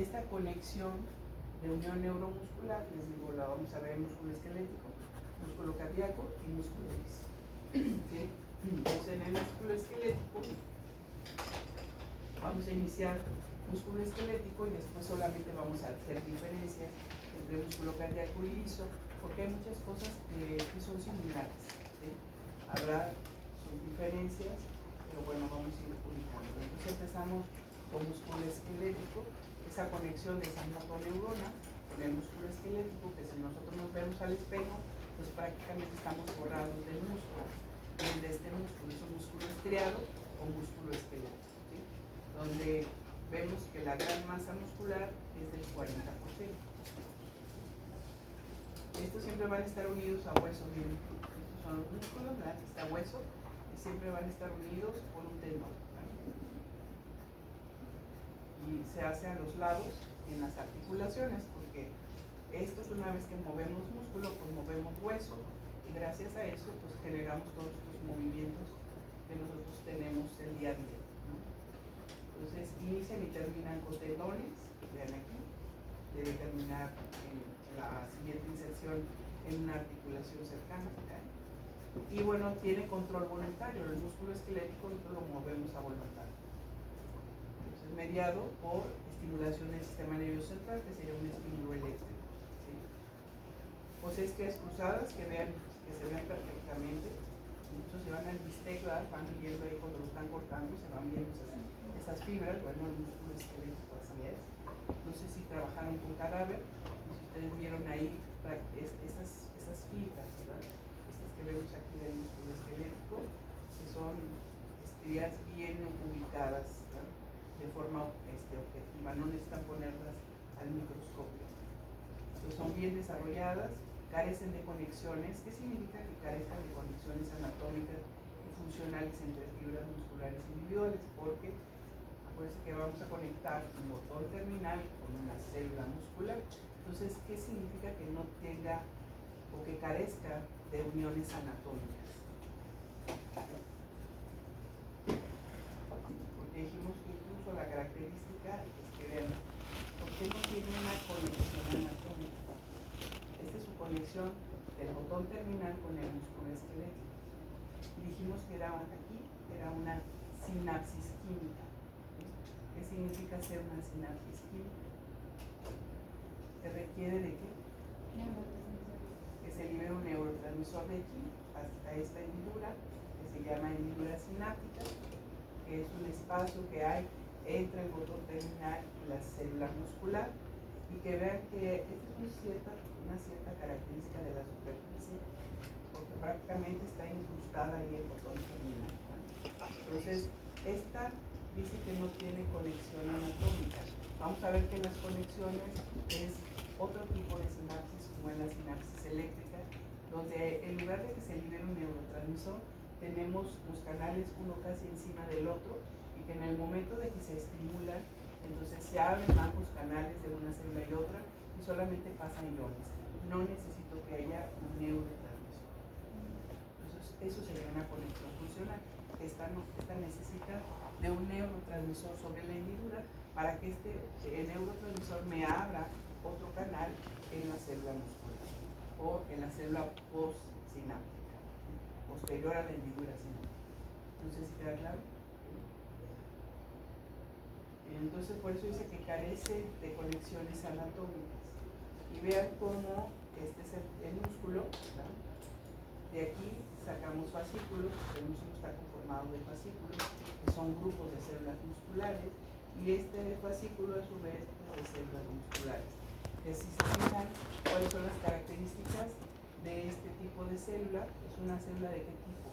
esta conexión de unión neuromuscular, les digo, la vamos a ver en músculo esquelético, músculo cardíaco y músculo liso. ¿Sí? Entonces, en el músculo esquelético vamos a iniciar músculo esquelético y después solamente vamos a hacer diferencias entre músculo cardíaco y liso, porque hay muchas cosas que son similares, ¿sí? Habrá sus diferencias, pero bueno, vamos a ir ubicando. Entonces empezamos con músculo esquelético, esa conexión de esa motoneurona con el músculo esquelético, que si nosotros nos vemos al espejo, pues prácticamente estamos borrados del músculo. Y el de este músculo es un músculo estriado o músculo esquelético, ¿sí? Donde vemos que la gran masa muscular es del 40%. Estos siempre van a estar unidos a hueso, miren. Estos son los músculos, ¿verdad? Está hueso, y siempre van a estar unidos por un tendón, ¿verdad? Y se hace a los lados en las articulaciones, porque estos una vez que movemos músculo, pues movemos hueso, y gracias a eso pues generamos todos estos movimientos que nosotros tenemos el día a día, ¿no? Entonces inician y terminan con tendones, vean aquí, debe terminar en la siguiente inserción en una articulación cercana, ¿verdad? Y bueno, tiene control voluntario, el músculo esquelético nosotros lo movemos a voluntad. Entonces mediado por estimulación del sistema nervioso central, que sería un estímulo eléctrico, ¿sí? Pues es que es cruzadas, que vean que se vean perfectamente. Muchos se van al bistec, ¿verdad? Van viendo ahí cuando lo están cortando, se van viendo esas fibras, bueno, el músculo esquelético así es. No sé si trabajaron con cadáver, si ustedes vieron ahí esas fibras, ¿verdad? Estas que vemos aquí del músculo esquelético, que son estrías bien ubicadas, ¿verdad? De forma objetiva, no necesitan ponerlas al microscopio. Entonces son bien desarrolladas, carecen de conexiones. ¿Qué significa que carezcan de conexiones anatómicas y funcionales entre fibras musculares individuales? Porque acuérdense que vamos a conectar un botón terminal con una célula muscular. Entonces, ¿qué significa que no tenga o que carezca de uniones anatómicas? Porque dijimos que incluso la característica es que vean, ¿por qué no tiene una conexión anatómica? Esta es su conexión del botón terminal con el músculo esquelético. Y dijimos que era una sinapsis química. ¿Qué significa ser una sinapsis química? ¿Se requiere de qué? Que se libere un neurotransmisor de aquí hasta esta hendidura, que se llama hendidura sináptica, que es un espacio que hay entre el botón terminal y la célula muscular, y que vean que esta es una cierta característica de la superficie, porque prácticamente está incrustada ahí el botón terminal. Entonces, esta dice que no tiene conexión anatómica. Vamos a ver que las conexiones es otro tipo de sinapsis, como en la sinapsis eléctrica, donde en lugar de que se libere un neurotransmisor, tenemos los canales uno casi encima del otro, y que en el momento de que se estimulan, entonces se abren ambos canales de una célula y otra, y solamente pasan iones. No necesito que haya un neurotransmisor. Entonces, eso sería una conexión funcional. Esta necesita de un neurotransmisor sobre la hendidura para que el neurotransmisor me abra otro canal en la célula muscular o en la célula postsináptica, posterior a la hendidura sináptica. No sé si queda claro. Entonces, por eso dice que carece de conexiones anatómicas. Y vean cómo este es el músculo, ¿verdad? De aquí sacamos fascículos, el músculo está conformado de fascículos, que son grupos de células musculares, y este fascículo a su vez de células musculares. Que si se fijan, ¿cuáles son las características de este tipo de célula? ¿Es una célula de qué tipo?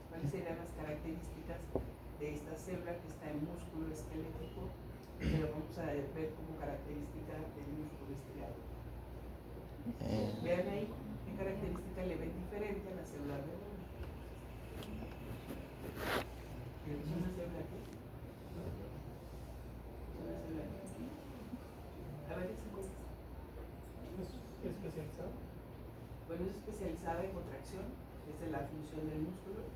¿Cuáles serían las características de esta célula que está en músculo esquelético, que lo vamos a ver como característica del músculo estriado? Vean ahí qué característica le ven diferente a la célula redonda. ¿Es una célula qué? ¿Es una célula qué? A ver, ¿es especializado? bueno, es especializada en contracción, esa es la función del músculo,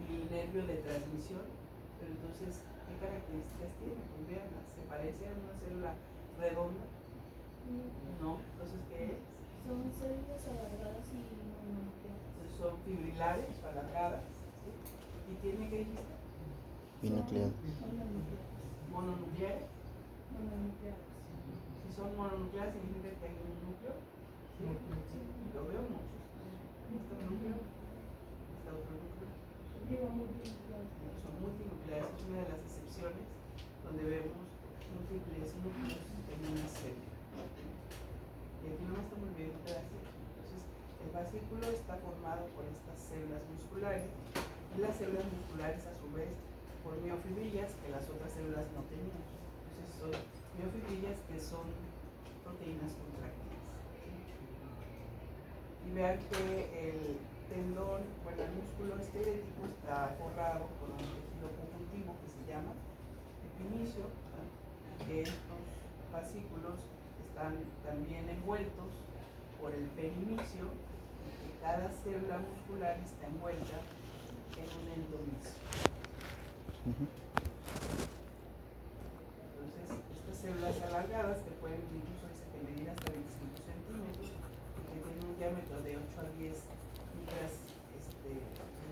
y nervio de transmisión. Pero entonces, ¿qué características tiene? Pues veanla, ¿se parece a una célula redonda? No, entonces, ¿qué es? Son células alargadas y mononucleares. Entonces, son fibrilares o alargadas, ¿sí? ¿Y tiene qué dijiste? Binucleadas. Mononucleares. Mononucleares. Si son mononucleares, significa que hay un núcleo. ¿Sí? Lo veo mucho. Este núcleo, este otro núcleo. Digo, multinucleares. Son multinucleares, es una de las excepciones donde vemos múltiples núcleos en una célula. Y aquí no estamos viendo un pedacito. Entonces, el fascículo está formado por estas células musculares, y las células musculares a su vez por miofibrillas que las otras células no tenían. Entonces son miofibrillas que son proteínas contráctiles. Y vean que el tendón, bueno, el músculo esquelético está forrado por un tejido conjuntivo que se llama epinicio, ¿verdad? Que estos fascículos están también envueltos por el perimicio, y cada célula muscular está envuelta en un endomisio. Entonces, estas células alargadas, que pueden incluso medir hasta 25 centímetros, y que tienen un diámetro de 8 a 10 micras de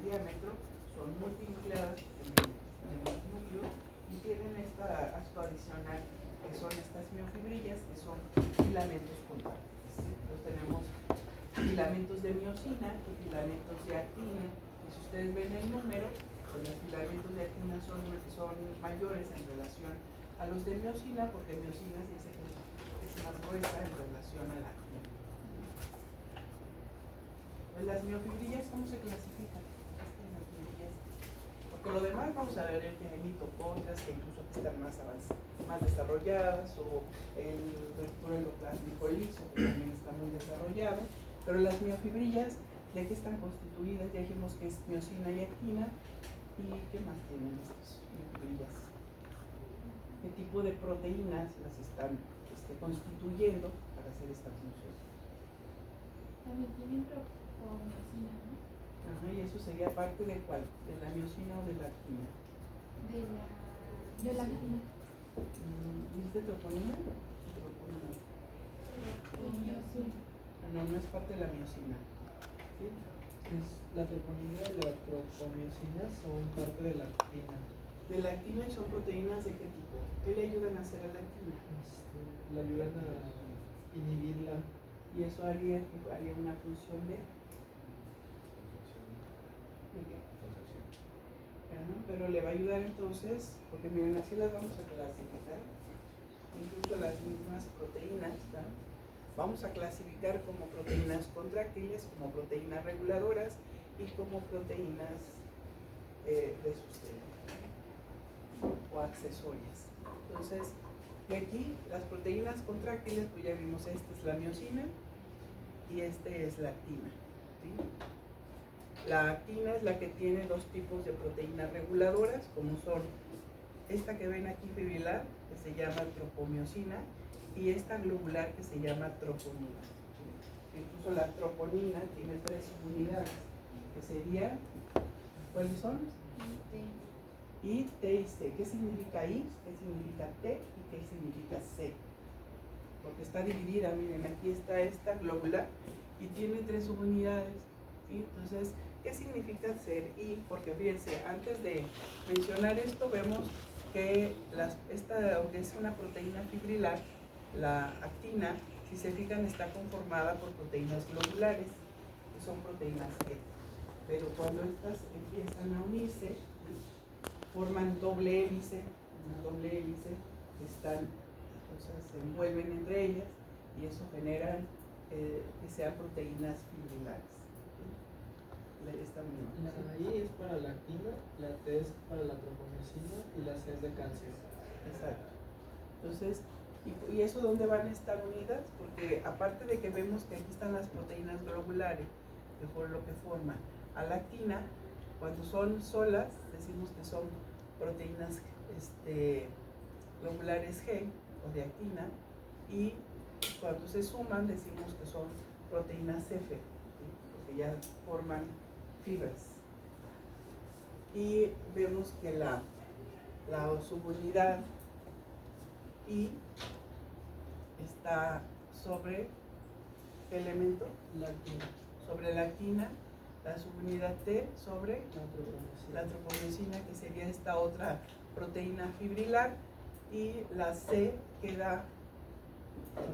diámetro, son multinucleadas, tenemos núcleo, y tienen esta acto adicional, que son estas miofibrillas, que son filamentos compactos. Entonces tenemos filamentos de miosina y filamentos de actina. Y si ustedes ven el número, pues los filamentos de actina son mayores en relación a los de miosina, porque miosina se dice que es más gruesa en relación a la actina. Pues las miofibrillas, ¿cómo se clasifican? Las miofibrillas. Porque lo demás vamos a ver que hay mitocondrias que incluso están más avanzadas, más desarrolladas, o el reticulo plásmico liso, que también está muy desarrollado. Pero las miofibrillas, ¿de qué están constituidas? Ya dijimos que es miosina y actina. ¿Y qué más tienen estas miofibrillas? ¿Qué tipo de proteínas las están constituyendo para hacer esta función? También tienen tropomiosina, ¿no? Ajá, y eso sería parte de cuál, de la miosina o de la actina. De la actina. ¿Viste troponina? Troponina. Tropomiosina. No, no es parte de la miosina. ¿Sí? La troponina y la tropomiosina son parte de la actina. De la actina, ¿y son proteínas de qué tipo? ¿Qué le ayudan a hacer a la actina? Le ayudan a inhibirla. Y eso haría una función de qué? Pero le va a ayudar entonces, porque miren, así las vamos a clasificar, incluso las mismas proteínas, ¿no? Vamos a clasificar como proteínas contráctiles, como proteínas reguladoras y como proteínas de sustento o accesorias. Entonces, de aquí, las proteínas contráctiles, pues ya vimos, esta es la miosina y este es la actina, ¿sí? La actina es la que tiene dos tipos de proteínas reguladoras, como son esta que ven aquí fibrilar, que se llama tropomiosina, y esta globular que se llama troponina. Incluso la troponina tiene 3 unidades, que serían, ¿cuáles son? I, T y C. ¿Qué significa I? ¿Qué significa T? ¿Y qué significa C? Porque está dividida, miren, aquí está esta globular y tiene 3 subunidades, ¿sí? Entonces, ¿qué significa ser I? Porque fíjense, antes de mencionar esto, vemos que aunque es una proteína fibrilar, la actina, si se fijan, está conformada por proteínas globulares, que son proteínas G. Pero cuando estas empiezan a unirse, forman doble hélice, una doble hélice, se envuelven entre ellas y eso genera que sean proteínas fibrilares. La I es para la actina, la T es para la tropomiosina y la C es de calcio. Exacto. Entonces, ¿y eso dónde van a estar unidas? Porque aparte de que vemos que aquí están las proteínas globulares, que por lo que forman a la actina, cuando son solas, decimos que son proteínas globulares G o de actina, y cuando se suman, decimos que son proteínas F, ¿sí? Porque ya forman fibras. Y vemos que la subunidad I está sobre ¿qué elemento? La actina. Sobre la actina, la subunidad T sobre La la tropomiosina, que sería esta otra proteína fibrilar, y la C queda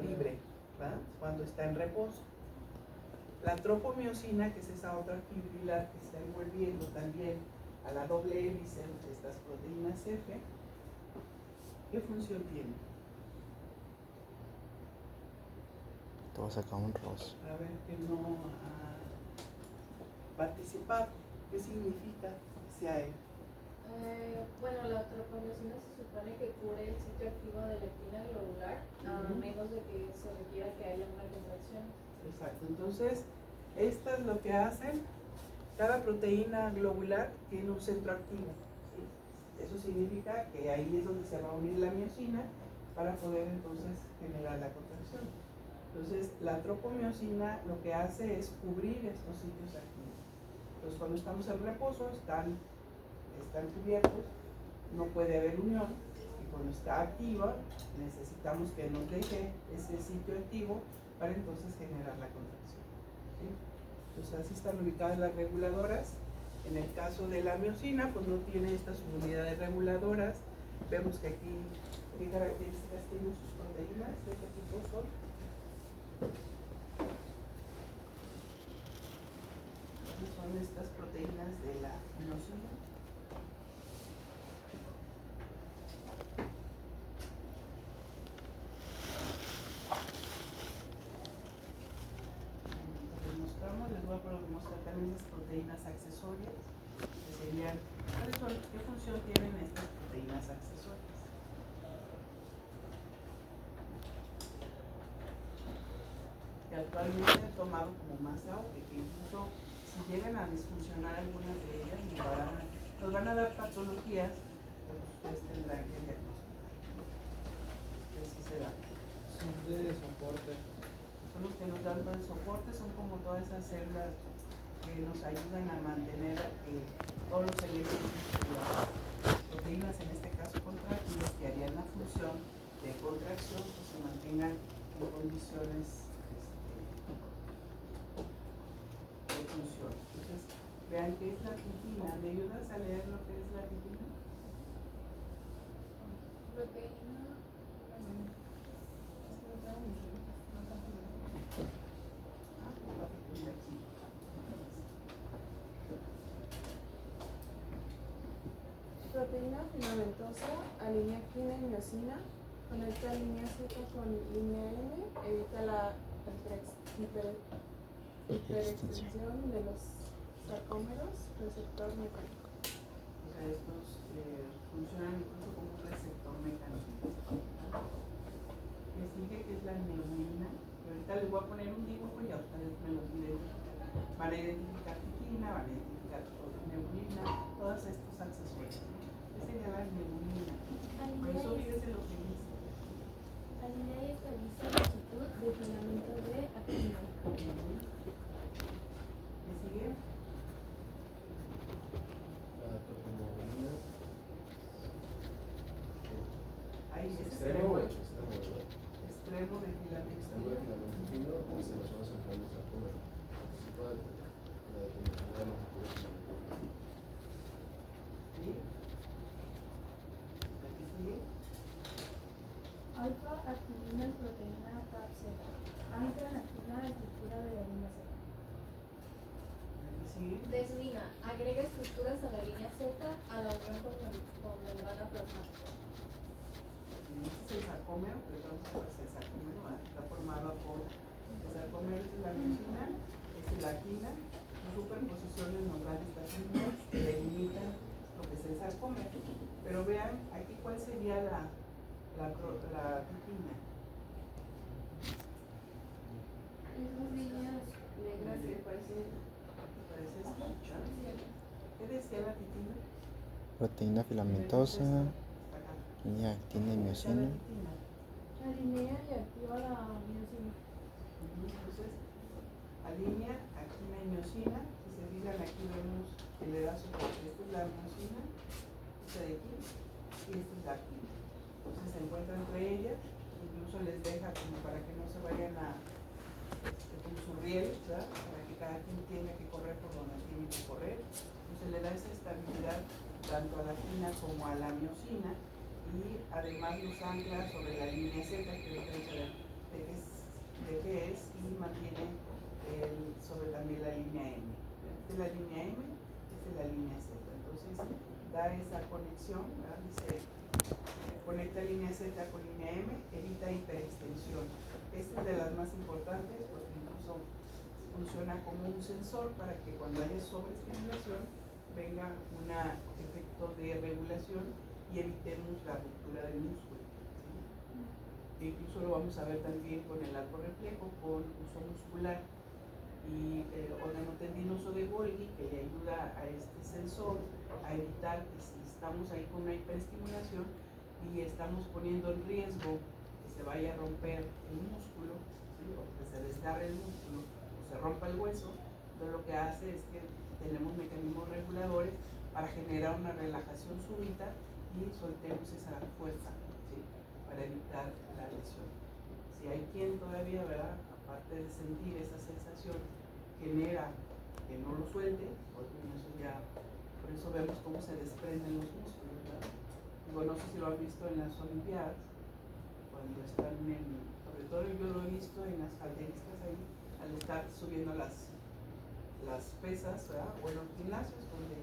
libre, ¿verdad? Cuando está en reposo. La tropomiosina, que es esa otra fibrilar que está envolviendo también a la doble hélice de estas proteínas F, ¿qué función tiene? Te voy a sacar un rosa. A ver, que no ha participado. ¿Qué significa que sea él? Bueno, la tropomiosina se supone que cubre el sitio activo de la actina globular, a menos de que se requiera que haya una contracción. Exacto. Entonces, estas lo que hacen, cada proteína globular tiene un centro activo, ¿sí? Eso significa que ahí es donde se va a unir la miosina para poder entonces generar la contracción. Entonces, la tropomiosina lo que hace es cubrir estos sitios activos. Entonces, cuando estamos en reposo, están cubiertos, no puede haber unión, y cuando está activa, necesitamos que nos deje ese sitio activo para entonces generar la contracción, ¿sí? Entonces, así están ubicadas las reguladoras. En el caso de la miosina, pues no tiene estas unidades reguladoras. Vemos que aquí, ¿qué características tienen sus proteínas? ¿De qué tipo son? son estas proteínas de la miosina. Les voy a mostrar también las proteínas accesorias, que serían, ¿qué función tienen estas proteínas accesorias? Que actualmente he tomado como más auge, que incluso si llegan a disfuncionar algunas de ellas, nos van a dar patologías que ustedes tendrán que diagnosticar. Que sí se dan. Son de soporte. Son los que nos dan el soporte, son como todas esas células que nos ayudan a mantener todos los elementos de las proteínas, en este caso contráctiles, que harían la función de contracción, que se mantengan en condiciones de función. Entonces, vean que es la titina. ¿Me ayudas a leer lo que es la titina? Proteína. Proteína filamentosa, alinea quina y miosina, conecta línea Z con línea M, evita la hiperextensión de los sarcómeros, receptor mecánico. O sea, estos funcionan incluso como un receptor mecánico. Me sigue que es la neurina, y ahorita les voy a poner un dibujo y a ustedes me los identifican. Van a identificar titina, van a identificar neurina, todos estos accesorios. Esa sería la neurina. Por eso fíjense lo que dice. Alinea y estabiliza la longitud de filamento de actina. ¿Me sigue? Ahí es extremo de filamento. ¿Sí? ¿Aquí sigue? Alfa-actinina y proteína CAP-Z. Ancla en actina la estructura de la línea Z. ¿Aquí sigue? Desmina, agrega estructuras a la línea Z a la unión con membrana plasmática. Este es el sarcómero, pero entonces el sarcómero está formado por el sarcómero es la miosina, es la actina, sus superposiciones nos dan estas líneas que delimitan lo que es el sarcómero. Pero vean aquí cuál sería la titina. Esas líneas negras que parecen. ¿Parece esto? ¿Qué decía la titina? Proteína filamentosa, línea actina y miosina. Alinea y activa la miosina. Entonces, alinea actina y miosina. Si se fijan, aquí vemos que le da soporte. Esta es la miosina, esta de aquí, y esta es la actina. Entonces se encuentra entre ellas, incluso les deja como para que no se vayan con su riel, ¿verdad? Para que cada quien tenga que correr por donde tiene que correr. Entonces le da esa estabilidad tanto a la actina como a la miosina, y además los ancla sobre la línea Z, que es de qué es, y mantiene sobre también la línea M. Esta es la línea M, esta es la línea Z. Entonces da esa conexión, ¿verdad? Dice, conecta línea Z con línea M, evita hiperextensión. Esta es de las más importantes porque incluso funciona como un sensor para que cuando haya sobreestimulación venga un efecto de regulación y evitemos la ruptura del músculo. ¿Sí? Incluso lo vamos a ver también con el arco reflejo, con uso muscular y órgano tendinoso de Golgi, que le ayuda a este sensor a evitar que si estamos ahí con una hiperestimulación y estamos poniendo en riesgo que se vaya a romper el músculo, ¿sí? O que se desgarre el músculo o se rompa el hueso, entonces lo que hace es que tenemos mecanismos reguladores para generar una relajación súbita y soltemos esa fuerza, ¿sí? Para evitar la lesión. Si hay quien todavía, ¿verdad?, aparte de sentir esa sensación, genera que no lo suelte, porque eso ya, por eso vemos cómo se desprenden los músculos, ¿verdad? Digo, no sé si lo han visto en las Olimpiadas, cuando están sobre todo yo lo he visto en las calderistas ahí, al estar subiendo las las pesas, ¿verdad? O en los gimnasios donde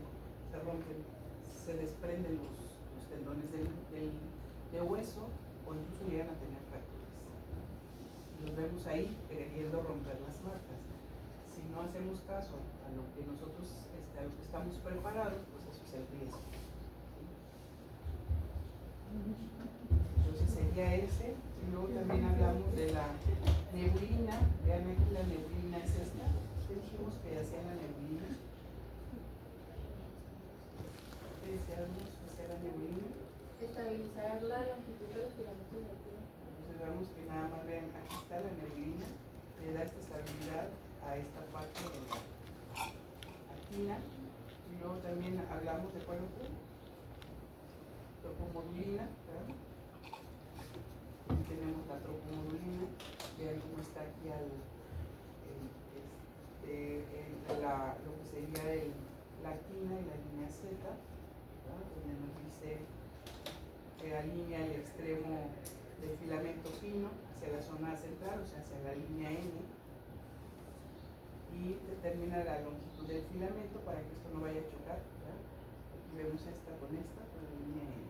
se rompen, se desprenden los tendones de hueso o incluso llegan a tener fracturas. Los vemos ahí queriendo romper las marcas. Si no hacemos caso a lo que nosotros a lo que estamos preparados, pues eso es el riesgo. Entonces sería ese. Y luego también hablamos de la neblina. Vean aquí, la neblina es esta. ¿Qué dijimos que hacía la neblina? ¿Qué decíamos que hacía la neblina? Estabilizar la longitud de los filamentos de actina. Entonces vemos que nada más vean, aquí está la neblina, le da esta estabilidad a esta parte de la actina. Y luego también hablamos de cuál otro, tropomodulina, ¿verdad? Aquí tenemos la tropomodulina, vean cómo está aquí lo que sería la actina y la línea Z, ¿verdad? Donde nos dice que alinea el extremo del filamento fino hacia la zona central, o sea, hacia la línea N, y determina la longitud del filamento para que esto no vaya a chocar, ¿verdad? Aquí vemos esta con la línea N.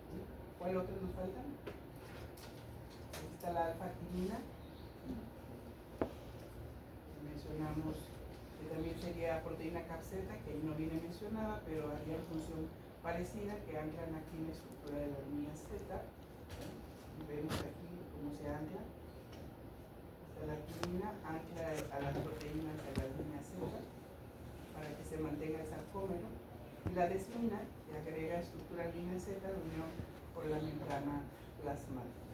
¿Sí? ¿Cuál otro nos falta? Aquí está la alfa-actinina. Mencionamos que también sería proteína capseta, que ahí no viene mencionada, pero haría función parecida, que anclan aquí en la estructura de la línea Z. Vemos aquí cómo se ancla. La actinina ancla a las proteínas de la línea Z para que se mantenga el sarcómero. Y la desmina, que agrega estructura línea Z, la unión por la membrana plasmática.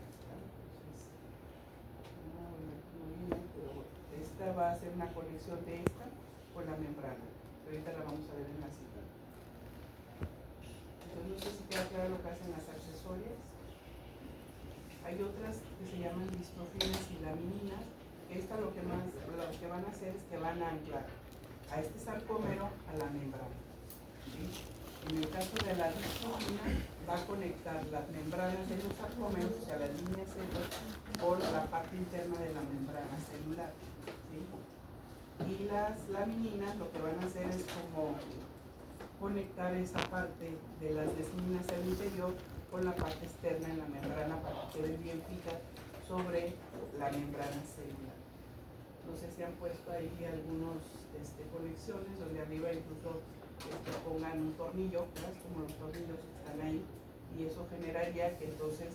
Entonces, esta va a ser una conexión de esta con la membrana. Pero ahorita la vamos a ver en la cita. Entonces, no sé si queda claro lo que hacen las accesorias. Hay otras que se llaman distrofinas y lamininas. Esta lo que van a hacer es que van a anclar a este sarcómero a la membrana. ¿Sí? En el caso de la distrofina, va a conectar las membranas de los sarcómeros, o sea, la línea Z, por la parte interna de la membrana celular. ¿Sí? Y las lamininas lo que van a hacer es como conectar esa parte de las desminas al interior con la parte externa en la membrana para que queden bien fijas sobre la membrana celular. No sé si han puesto ahí algunas conexiones donde arriba incluso pongan un tornillo, ¿verdad? Como los tornillos que están ahí, y eso generaría que entonces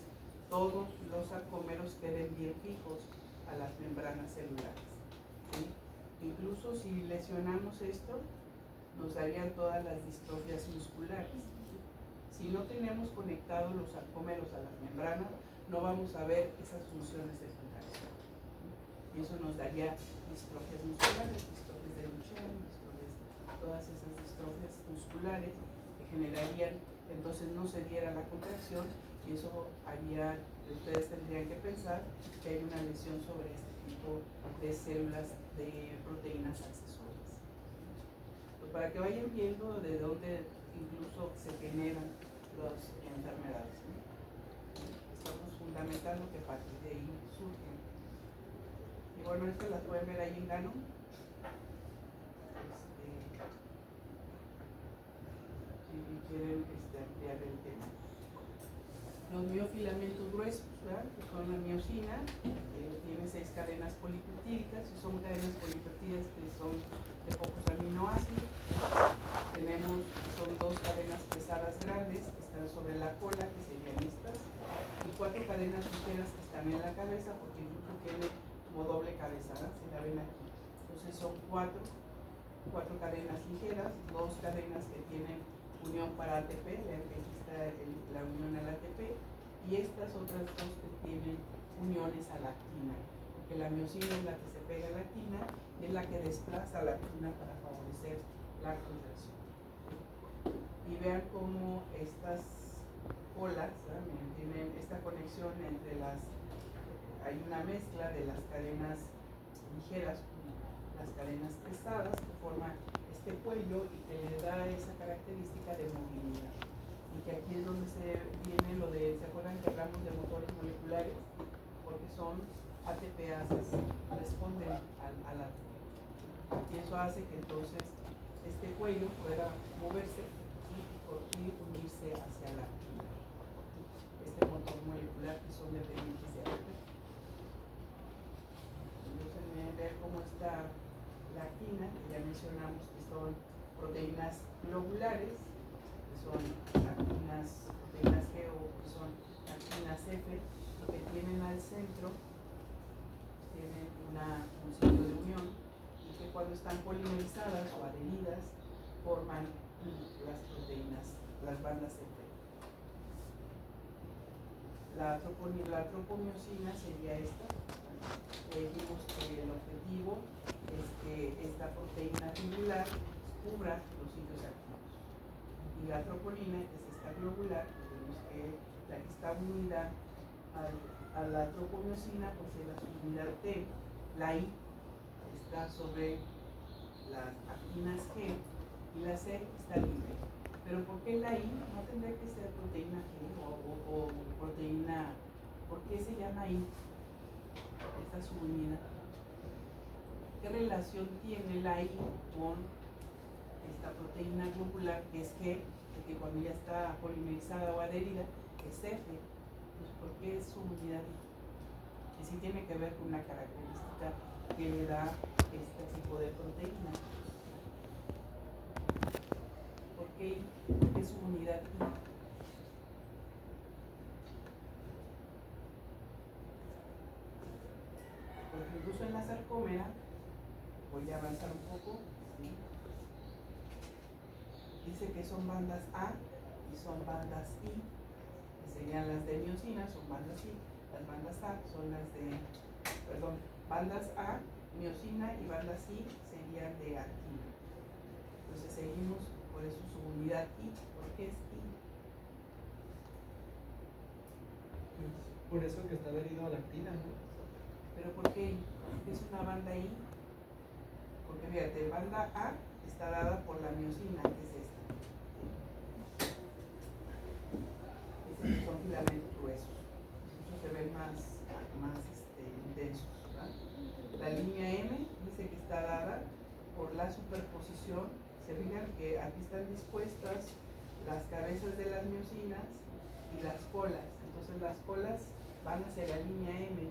todos los sarcómeros queden bien fijos a las membranas celulares. ¿Sí? Incluso si lesionamos esto, nos darían todas las distrofias musculares. Si no tenemos conectados los sarcómeros a las membranas, no vamos a ver esas funciones secundarias. Y eso nos daría distrofias musculares, distrofias de Duchenne, todas esas distrofias musculares que generarían, entonces no se diera la contracción, y eso haría, ustedes tendrían que pensar que hay una lesión sobre este tipo de células de proteínas accesorias. Pues para que vayan viendo de dónde incluso se generan las enfermedades, ¿no? Estamos fundamentando que a partir de ahí surgen. Y bueno, estas las pueden ver ahí en Gano. Si quieren ampliar el tema. Los miofilamentos gruesos, ¿verdad? Que son la miosina, tiene 6 cadenas polipeptídicas, y son cadenas polipeptídicas que son de pocos aminoácidos. Son 2 cadenas pesadas grandes que están sobre la cola, que serían estas, y 4 cadenas ligeras que están en la cabeza, porque incluso tiene como doble cabeza, ¿verdad? Se la ven aquí. Entonces son 4 cadenas ligeras, 2 cadenas que tienen unión para ATP, vean que aquí está la unión al ATP, y estas otras 2 que tienen uniones a la actina, porque la miosina es la que se pega a la actina y es la que desplaza a la actina para favorecer la contracción. Y vean cómo estas colas, ¿verdad? Tienen esta conexión entre hay una mezcla de las cadenas ligeras con las cadenas pesadas que forman este cuello y que le da esa característica de movilidad. Y que aquí es donde se viene lo de, ¿se acuerdan que hablamos de motores moleculares? Porque son ATPases, responden al ATP. Y eso hace que entonces este cuello pueda moverse, ¿sí? Y unirse hacia la actina. Este motor molecular que son dependientes de ATP. Entonces miren ver cómo está la actina, que ya mencionamos que son proteínas globulares, que son proteínas G o que son actinas F, que tienen al centro, tienen un sitio de unión y que cuando están polimerizadas o adheridas forman las proteínas, las bandas F. La tropomiosina sería esta. Dijimos que el objetivo es que esta proteína tubular cubra los sitios activos. Y la troponina, que es esta globular, vemos que la que está unida a la tropomiosina, pues es la subunidad T, la I está sobre las actinas G y la C está libre. Pero ¿por qué la I? No tendría que ser proteína G o proteína. ¿Por qué se llama I? Esta subunidad. ¿Qué relación tiene la I con esta proteína globular que es G, que cuando ya está polimerizada o adherida es F? Pues ¿por qué es subunidad I? Que sí tiene que ver con una característica que le da este tipo de proteína. ¿Por qué I? ¿Por qué subunidad I? Porque incluso en la sarcómera, voy a avanzar un poco, ¿sí? Dice que son bandas A y son bandas I, que serían las de miosina, son bandas I, las bandas A son las de, perdón, bandas A, miosina y bandas I serían de actina. Entonces seguimos por eso su unidad I. ¿Por qué es I? Por eso que está adherido a la actina, ¿no? ¿Pero por qué I? ¿Es una banda I? Porque fíjate, banda A está dada por la miosina, que es esta. Estos son filamentos gruesos. Estos se ven más intensos, ¿verdad? La línea M dice que está dada por la superposición. Se fijan que aquí están dispuestas las cabezas de las miosinas y las colas. Entonces las colas van hacia la línea M.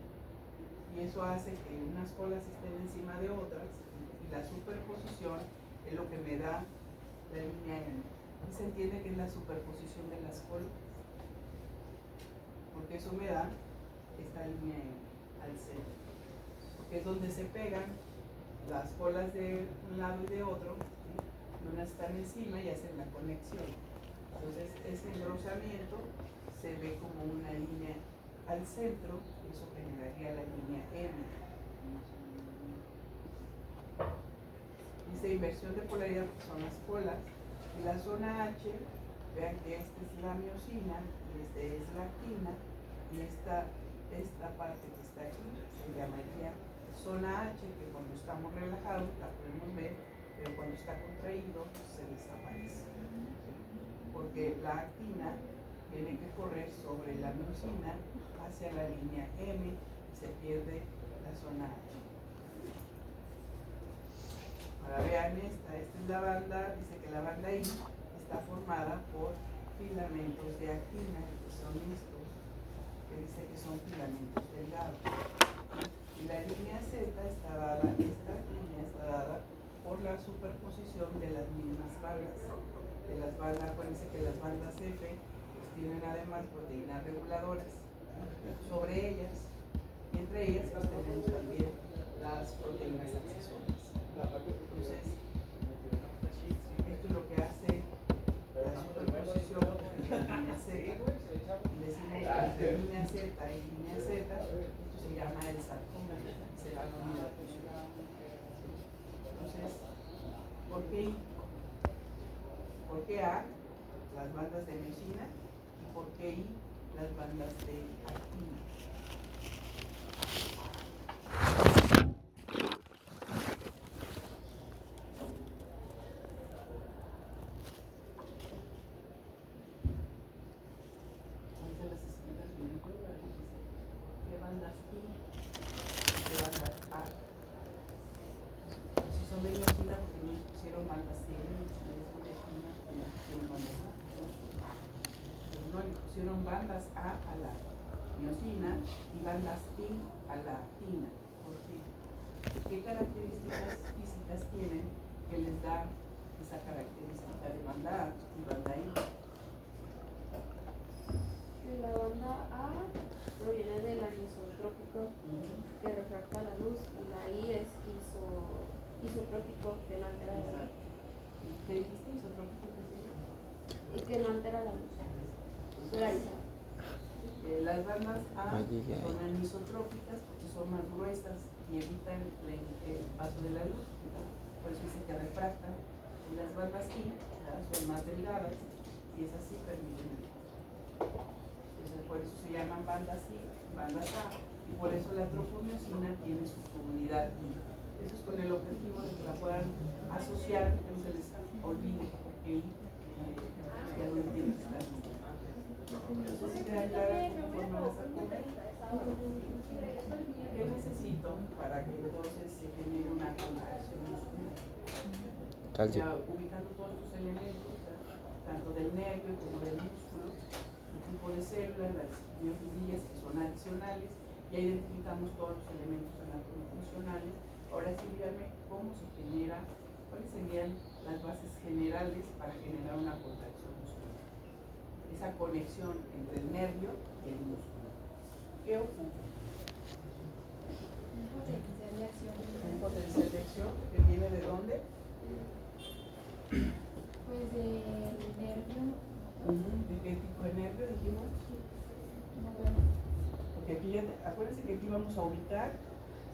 Y eso hace que unas colas estén encima de otras y la superposición es lo que me da la línea M. ¿Y se entiende que es la superposición de las colas? Porque eso me da esta línea M al centro. Porque es donde se pegan las colas de un lado y de otro, ¿sí? Unas están encima y hacen la conexión. Entonces ese engrosamiento se ve como una línea al centro, y eso generaría la línea M. Dice inversión de polaridad porque son las colas. Y la zona H, vean que esta es la miosina, y esta es la actina, y esta parte que está aquí se llamaría zona H, que cuando estamos relajados la podemos ver, pero cuando está contraído se desaparece. Porque la actina tiene que correr sobre la miosina hacia la línea M y se pierde la zona H. Ahora vean esta es la banda, dice que la banda I está formada por filamentos de actina, que son estos, que dice que son filamentos delgados. Y la línea Z está dada, esta línea está dada por la superposición de las mismas bandas. De las bandas, acuérdense que las bandas F pues, tienen además proteínas reguladoras sobre ellas, y entre ellas pues, tenemos también las proteínas accesorias. Entonces, esto es lo que hace la superposición de la línea Z. Y decimos que entre línea Z y línea Z, esto se llama el sarcoma, se da la unidad funcional. Entonces, ¿por qué I? ¿Por qué A? Las bandas de miosina. ¿Y por qué I? Las bandas de actina. ¿Qué bandas I? ¿Qué bandas A? Si son de pusieron bandas A la miosina y bandas I a la actina. ¿Por qué? ¿Qué características físicas tienen que les da esa característica de banda A y banda I? La banda A proviene del anisotrópico que refracta la luz y la I es isotrópico que no altera la luz. ¿Qué dijiste? ¿Isotrópico que tiene? Y que no altera la luz. Polarizada. Las bandas A son anisotrópicas porque son más gruesas y evitan el paso de la luz, ¿verdad? Por eso dice que refractan. Y las bandas I, ¿verdad?, son más delgadas y esas sí permiten el paso. Entonces, por eso se llaman bandas I, bandas A, y por eso la tropomiosina tiene su comunidad I. Eso es con el objetivo de que la puedan asociar, que no se les olvide, porque ya no entienden que están. Entonces, si queda clara cómo forma esa curva, ¿qué necesito para que entonces se genere una contracción muscular? Ya ubicando todos tus elementos, tanto del nervio como del músculo, el tipo de células, las miofibrilias que son adicionales, ya identificamos todos los elementos anatómico-funcionales. Ahora sí, díganme cómo se genera, cuáles serían las bases generales para generar una contracción muscular. Esa conexión entre el nervio y el músculo. ¿Qué ocupa? Un potencial de acción. Un potencial de acción que viene de dónde? Pues del nervio. ¿De qué tipo de nervio dijimos? Porque aquí, acuérdense que aquí vamos a ubicar,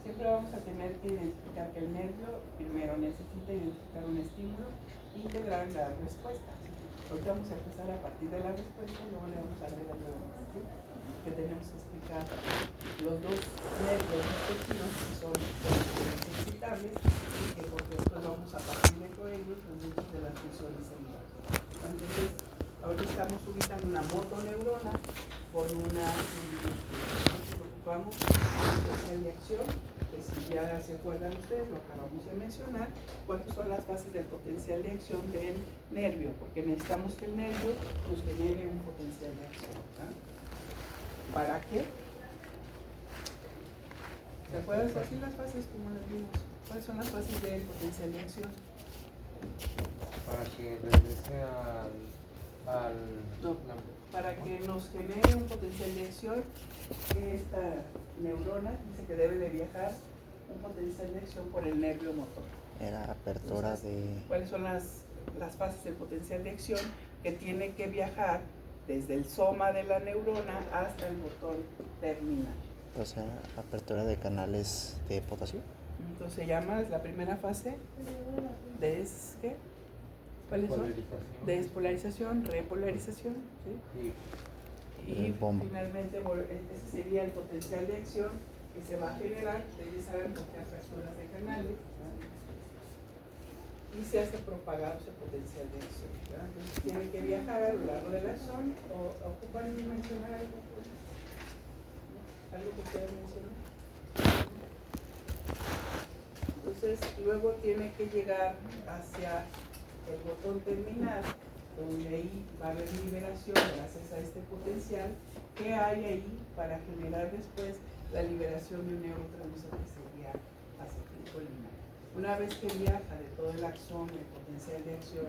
siempre vamos a tener que identificar que el nervio primero necesita identificar un estímulo e integrar la respuesta. Ahorita vamos a empezar a partir de la respuesta y luego le vamos a agregar ¿sí? Que tenemos que explicar los dos nervios respectivos que son excitables y que porque después vamos a partir de ellos los muchos de las funciones celulares. Entonces, ahora estamos ubicando una motoneurona con una ocupamos potencial de acción, que si ya se acuerdan ustedes, lo acabamos de mencionar, cuáles son las bases del potencial de acción del nervio, porque necesitamos que el nervio nos genere un potencial de acción. ¿Ah? ¿Para qué? ¿Se acuerdan así las bases como las vimos? ¿Cuáles son las bases del potencial de acción? Para que regrese No, para que nos genere un potencial de acción, esta neurona dice que debe de viajar un potencial de acción por el nervio motor. Era apertura. Entonces, de... ¿cuáles son las fases del potencial de acción? Que tiene que viajar desde el soma de la neurona hasta el motor terminal. O sea, apertura de canales de potasio. Entonces se llama la primera fase ¿qué? ¿Cuáles son? Despolarización, repolarización, ¿sí? Y finalmente ese sería el potencial de acción que se va a generar. Ustedes saben por qué aperturas de canales, ¿verdad? Y se hace propagado ese potencial de acción, ¿verdad? Entonces tiene que viajar a lo largo del axón. ¿O ocupan mencionar algo? ¿Algo que ustedes mencionan? Entonces luego tiene que llegar hacia el botón terminal, donde ahí va a haber liberación gracias a este potencial. ¿Qué hay ahí para generar después la liberación de un neurotransmisor que sería acetilcolina? Una vez que viaja de todo el axón, el potencial de acción,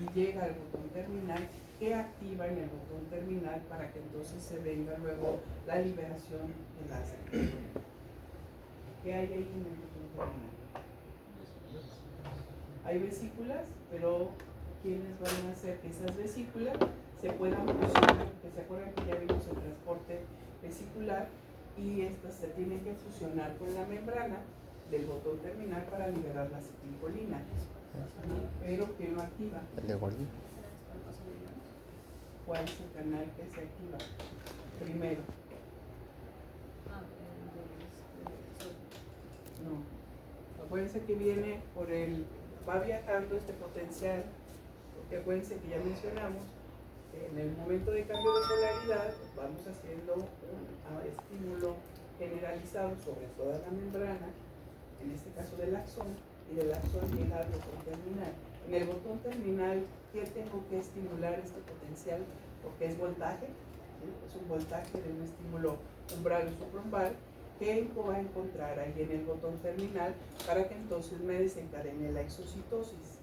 y llega al botón terminal, ¿qué activa en el botón terminal para que entonces se venga luego la liberación de la acetilcolina? ¿Qué hay ahí en el botón terminal? Hay vesículas, pero ¿quiénes van a hacer que esas vesículas se puedan fusionar? Porque se acuerdan que ya vimos el transporte vesicular y estas se tienen que fusionar con la membrana del botón terminal para liberar la acetilcolina. Pero ¿quién lo activa? El de Golgi. ¿Cuál es el canal que se activa primero? No. Acuérdense que viene por va viajando este potencial, porque acuérdense que ya mencionamos que en el momento de cambio de polaridad vamos haciendo un estímulo generalizado sobre toda la membrana, en este caso del axón, y del axón llega al botón terminal. En el botón terminal, ¿qué tengo que estimular este potencial? Porque es voltaje, ¿sí? Es un voltaje de un estímulo umbral o supraumbral que va a encontrar ahí en el botón terminal para que entonces me desencadene la exocitosis.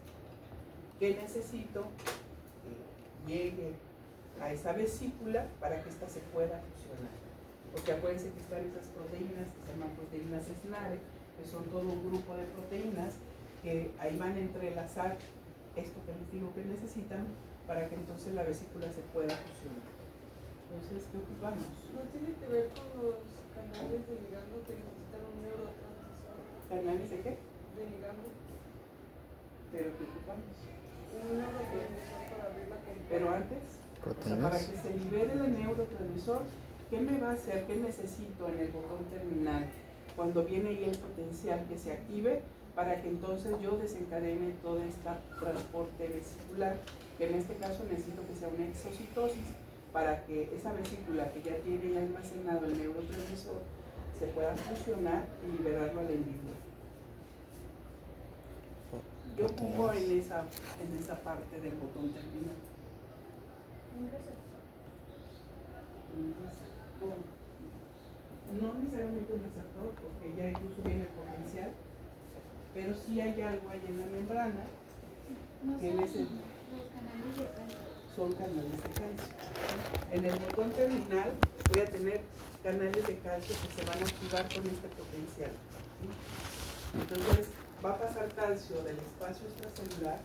¿Qué necesito? Que llegue a esa vesícula para que ésta se pueda fusionar. Porque acuérdense que están esas proteínas que se llaman proteínas SNARE, que son todo un grupo de proteínas que ahí van a entrelazar esto que les digo que necesitan para que entonces la vesícula se pueda fusionar. Entonces, ¿qué ocupamos? ¿No tiene que ver con los canales de ligando que necesitan un neurotransmisor? ¿Canales de qué? De ligando. Pero ¿qué ocupamos? Un neurotransmisor para abrir la compuerta. Pero antes, o sea, para que se libere el neurotransmisor, ¿qué me va a hacer? ¿Qué necesito en el botón terminal? Cuando viene ahí el potencial que se active, para que entonces yo desencadene toda esta transporte vesicular, que en este caso necesito que sea una exocitosis, para que esa vesícula que ya tiene almacenado el neurotransmisor se pueda fusionar y liberarlo al individuo. Yo pongo en esa parte del botón terminal. Un receptor. No necesariamente un receptor, porque ya incluso viene el potencial, pero sí hay algo ahí en la membrana No que son es el, los canales de calcio. son canales de calcio. En el botón terminal voy a tener canales de calcio que se van a activar con este potencial. ¿Sí? Entonces va a pasar calcio del espacio extracelular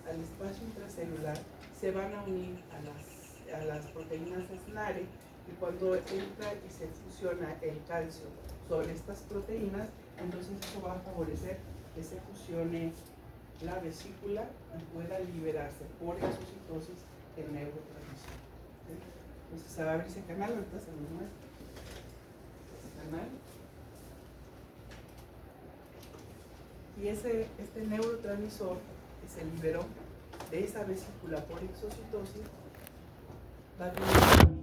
al espacio intracelular, se van a unir a las proteínas SNARE, y cuando entra y se fusiona el calcio sobre estas proteínas, entonces eso va a favorecer que se fusione la vesícula y pueda liberarse por exocitosis el neurotransmisor. ¿Sí? Entonces se va a abrir ese canal, ahorita se los muestro. Ese canal. Y este neurotransmisor que se liberó de esa vesícula por exocitosis va a unirse.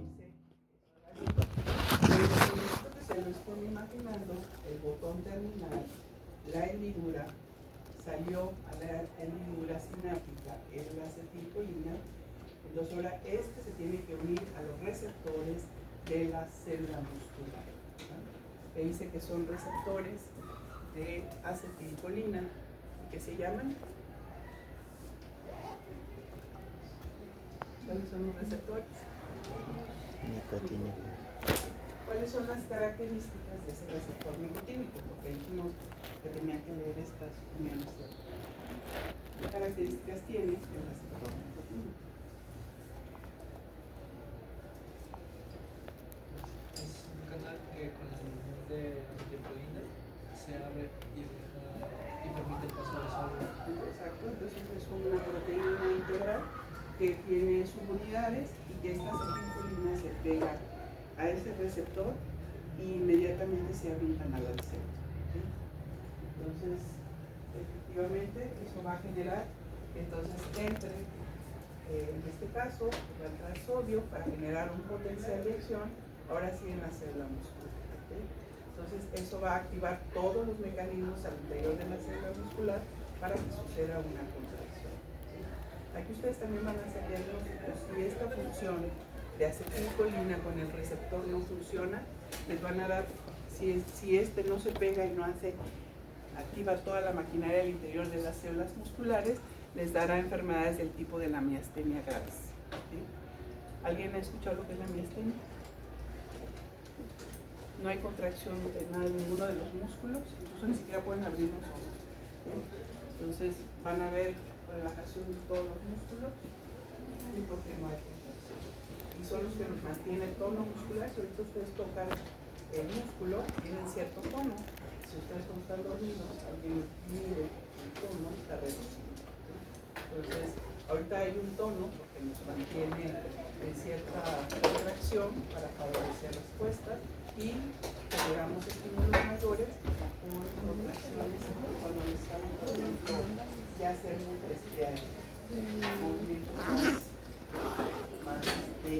Pero esto que se lo están imaginando, el botón terminal, la hendidura, salió a la hendidura sináptica, es la acetilcolina. Entonces ahora se tiene que unir a los receptores de la célula muscular. Que dice que son receptores de acetilcolina, que se llaman. ¿Cuáles son los receptores? Nicotínico. ¿Cuáles son las características de ese receptor nicotínico? Porque dijimos que tenía que leer estas uniones. ¿Qué características tiene el receptor nicotínico? Es un canal que con la unión de acetilcolina se abre y permite el paso de sodio. Exacto, entonces es una proteína integral que tiene subunidades y que esta acetilcolina se pega a ese receptor y inmediatamente se abre un canal al centro. ¿Sí? Entonces, efectivamente, eso va a generar que entonces entre, en este caso, va a entrar sodio para generar un potencial de acción, ahora sí en la célula muscular. ¿Sí? Entonces, eso va a activar todos los mecanismos al interior de la célula muscular para que suceda una contracción. ¿Sí? Aquí ustedes también van a hacer diagnósticos. Si esta función de acetilcolina con el receptor no funciona, les van a dar, si este no se pega y no activa toda la maquinaria al interior de las células musculares, les dará enfermedades del tipo de la miastenia gravis. ¿Sí? ¿Alguien ha escuchado lo que es la miastenia? No hay contracción de nada de ninguno de los músculos, incluso ni siquiera pueden abrir los ojos. ¿Sí? Entonces van a ver relajación de todos los músculos y porque no hay contracción. Y son los que nos mantienen el tono muscular. Si ahorita ustedes tocan el músculo, tienen cierto tono. Si ustedes no están dormidos, alguien mide el tono, está reducido. Entonces, ahorita hay un tono porque nos mantiene en cierta contracción para favorecer respuestas y generamos estímulos mayores por contracciones cuando estamos ya hacemos movimientos más de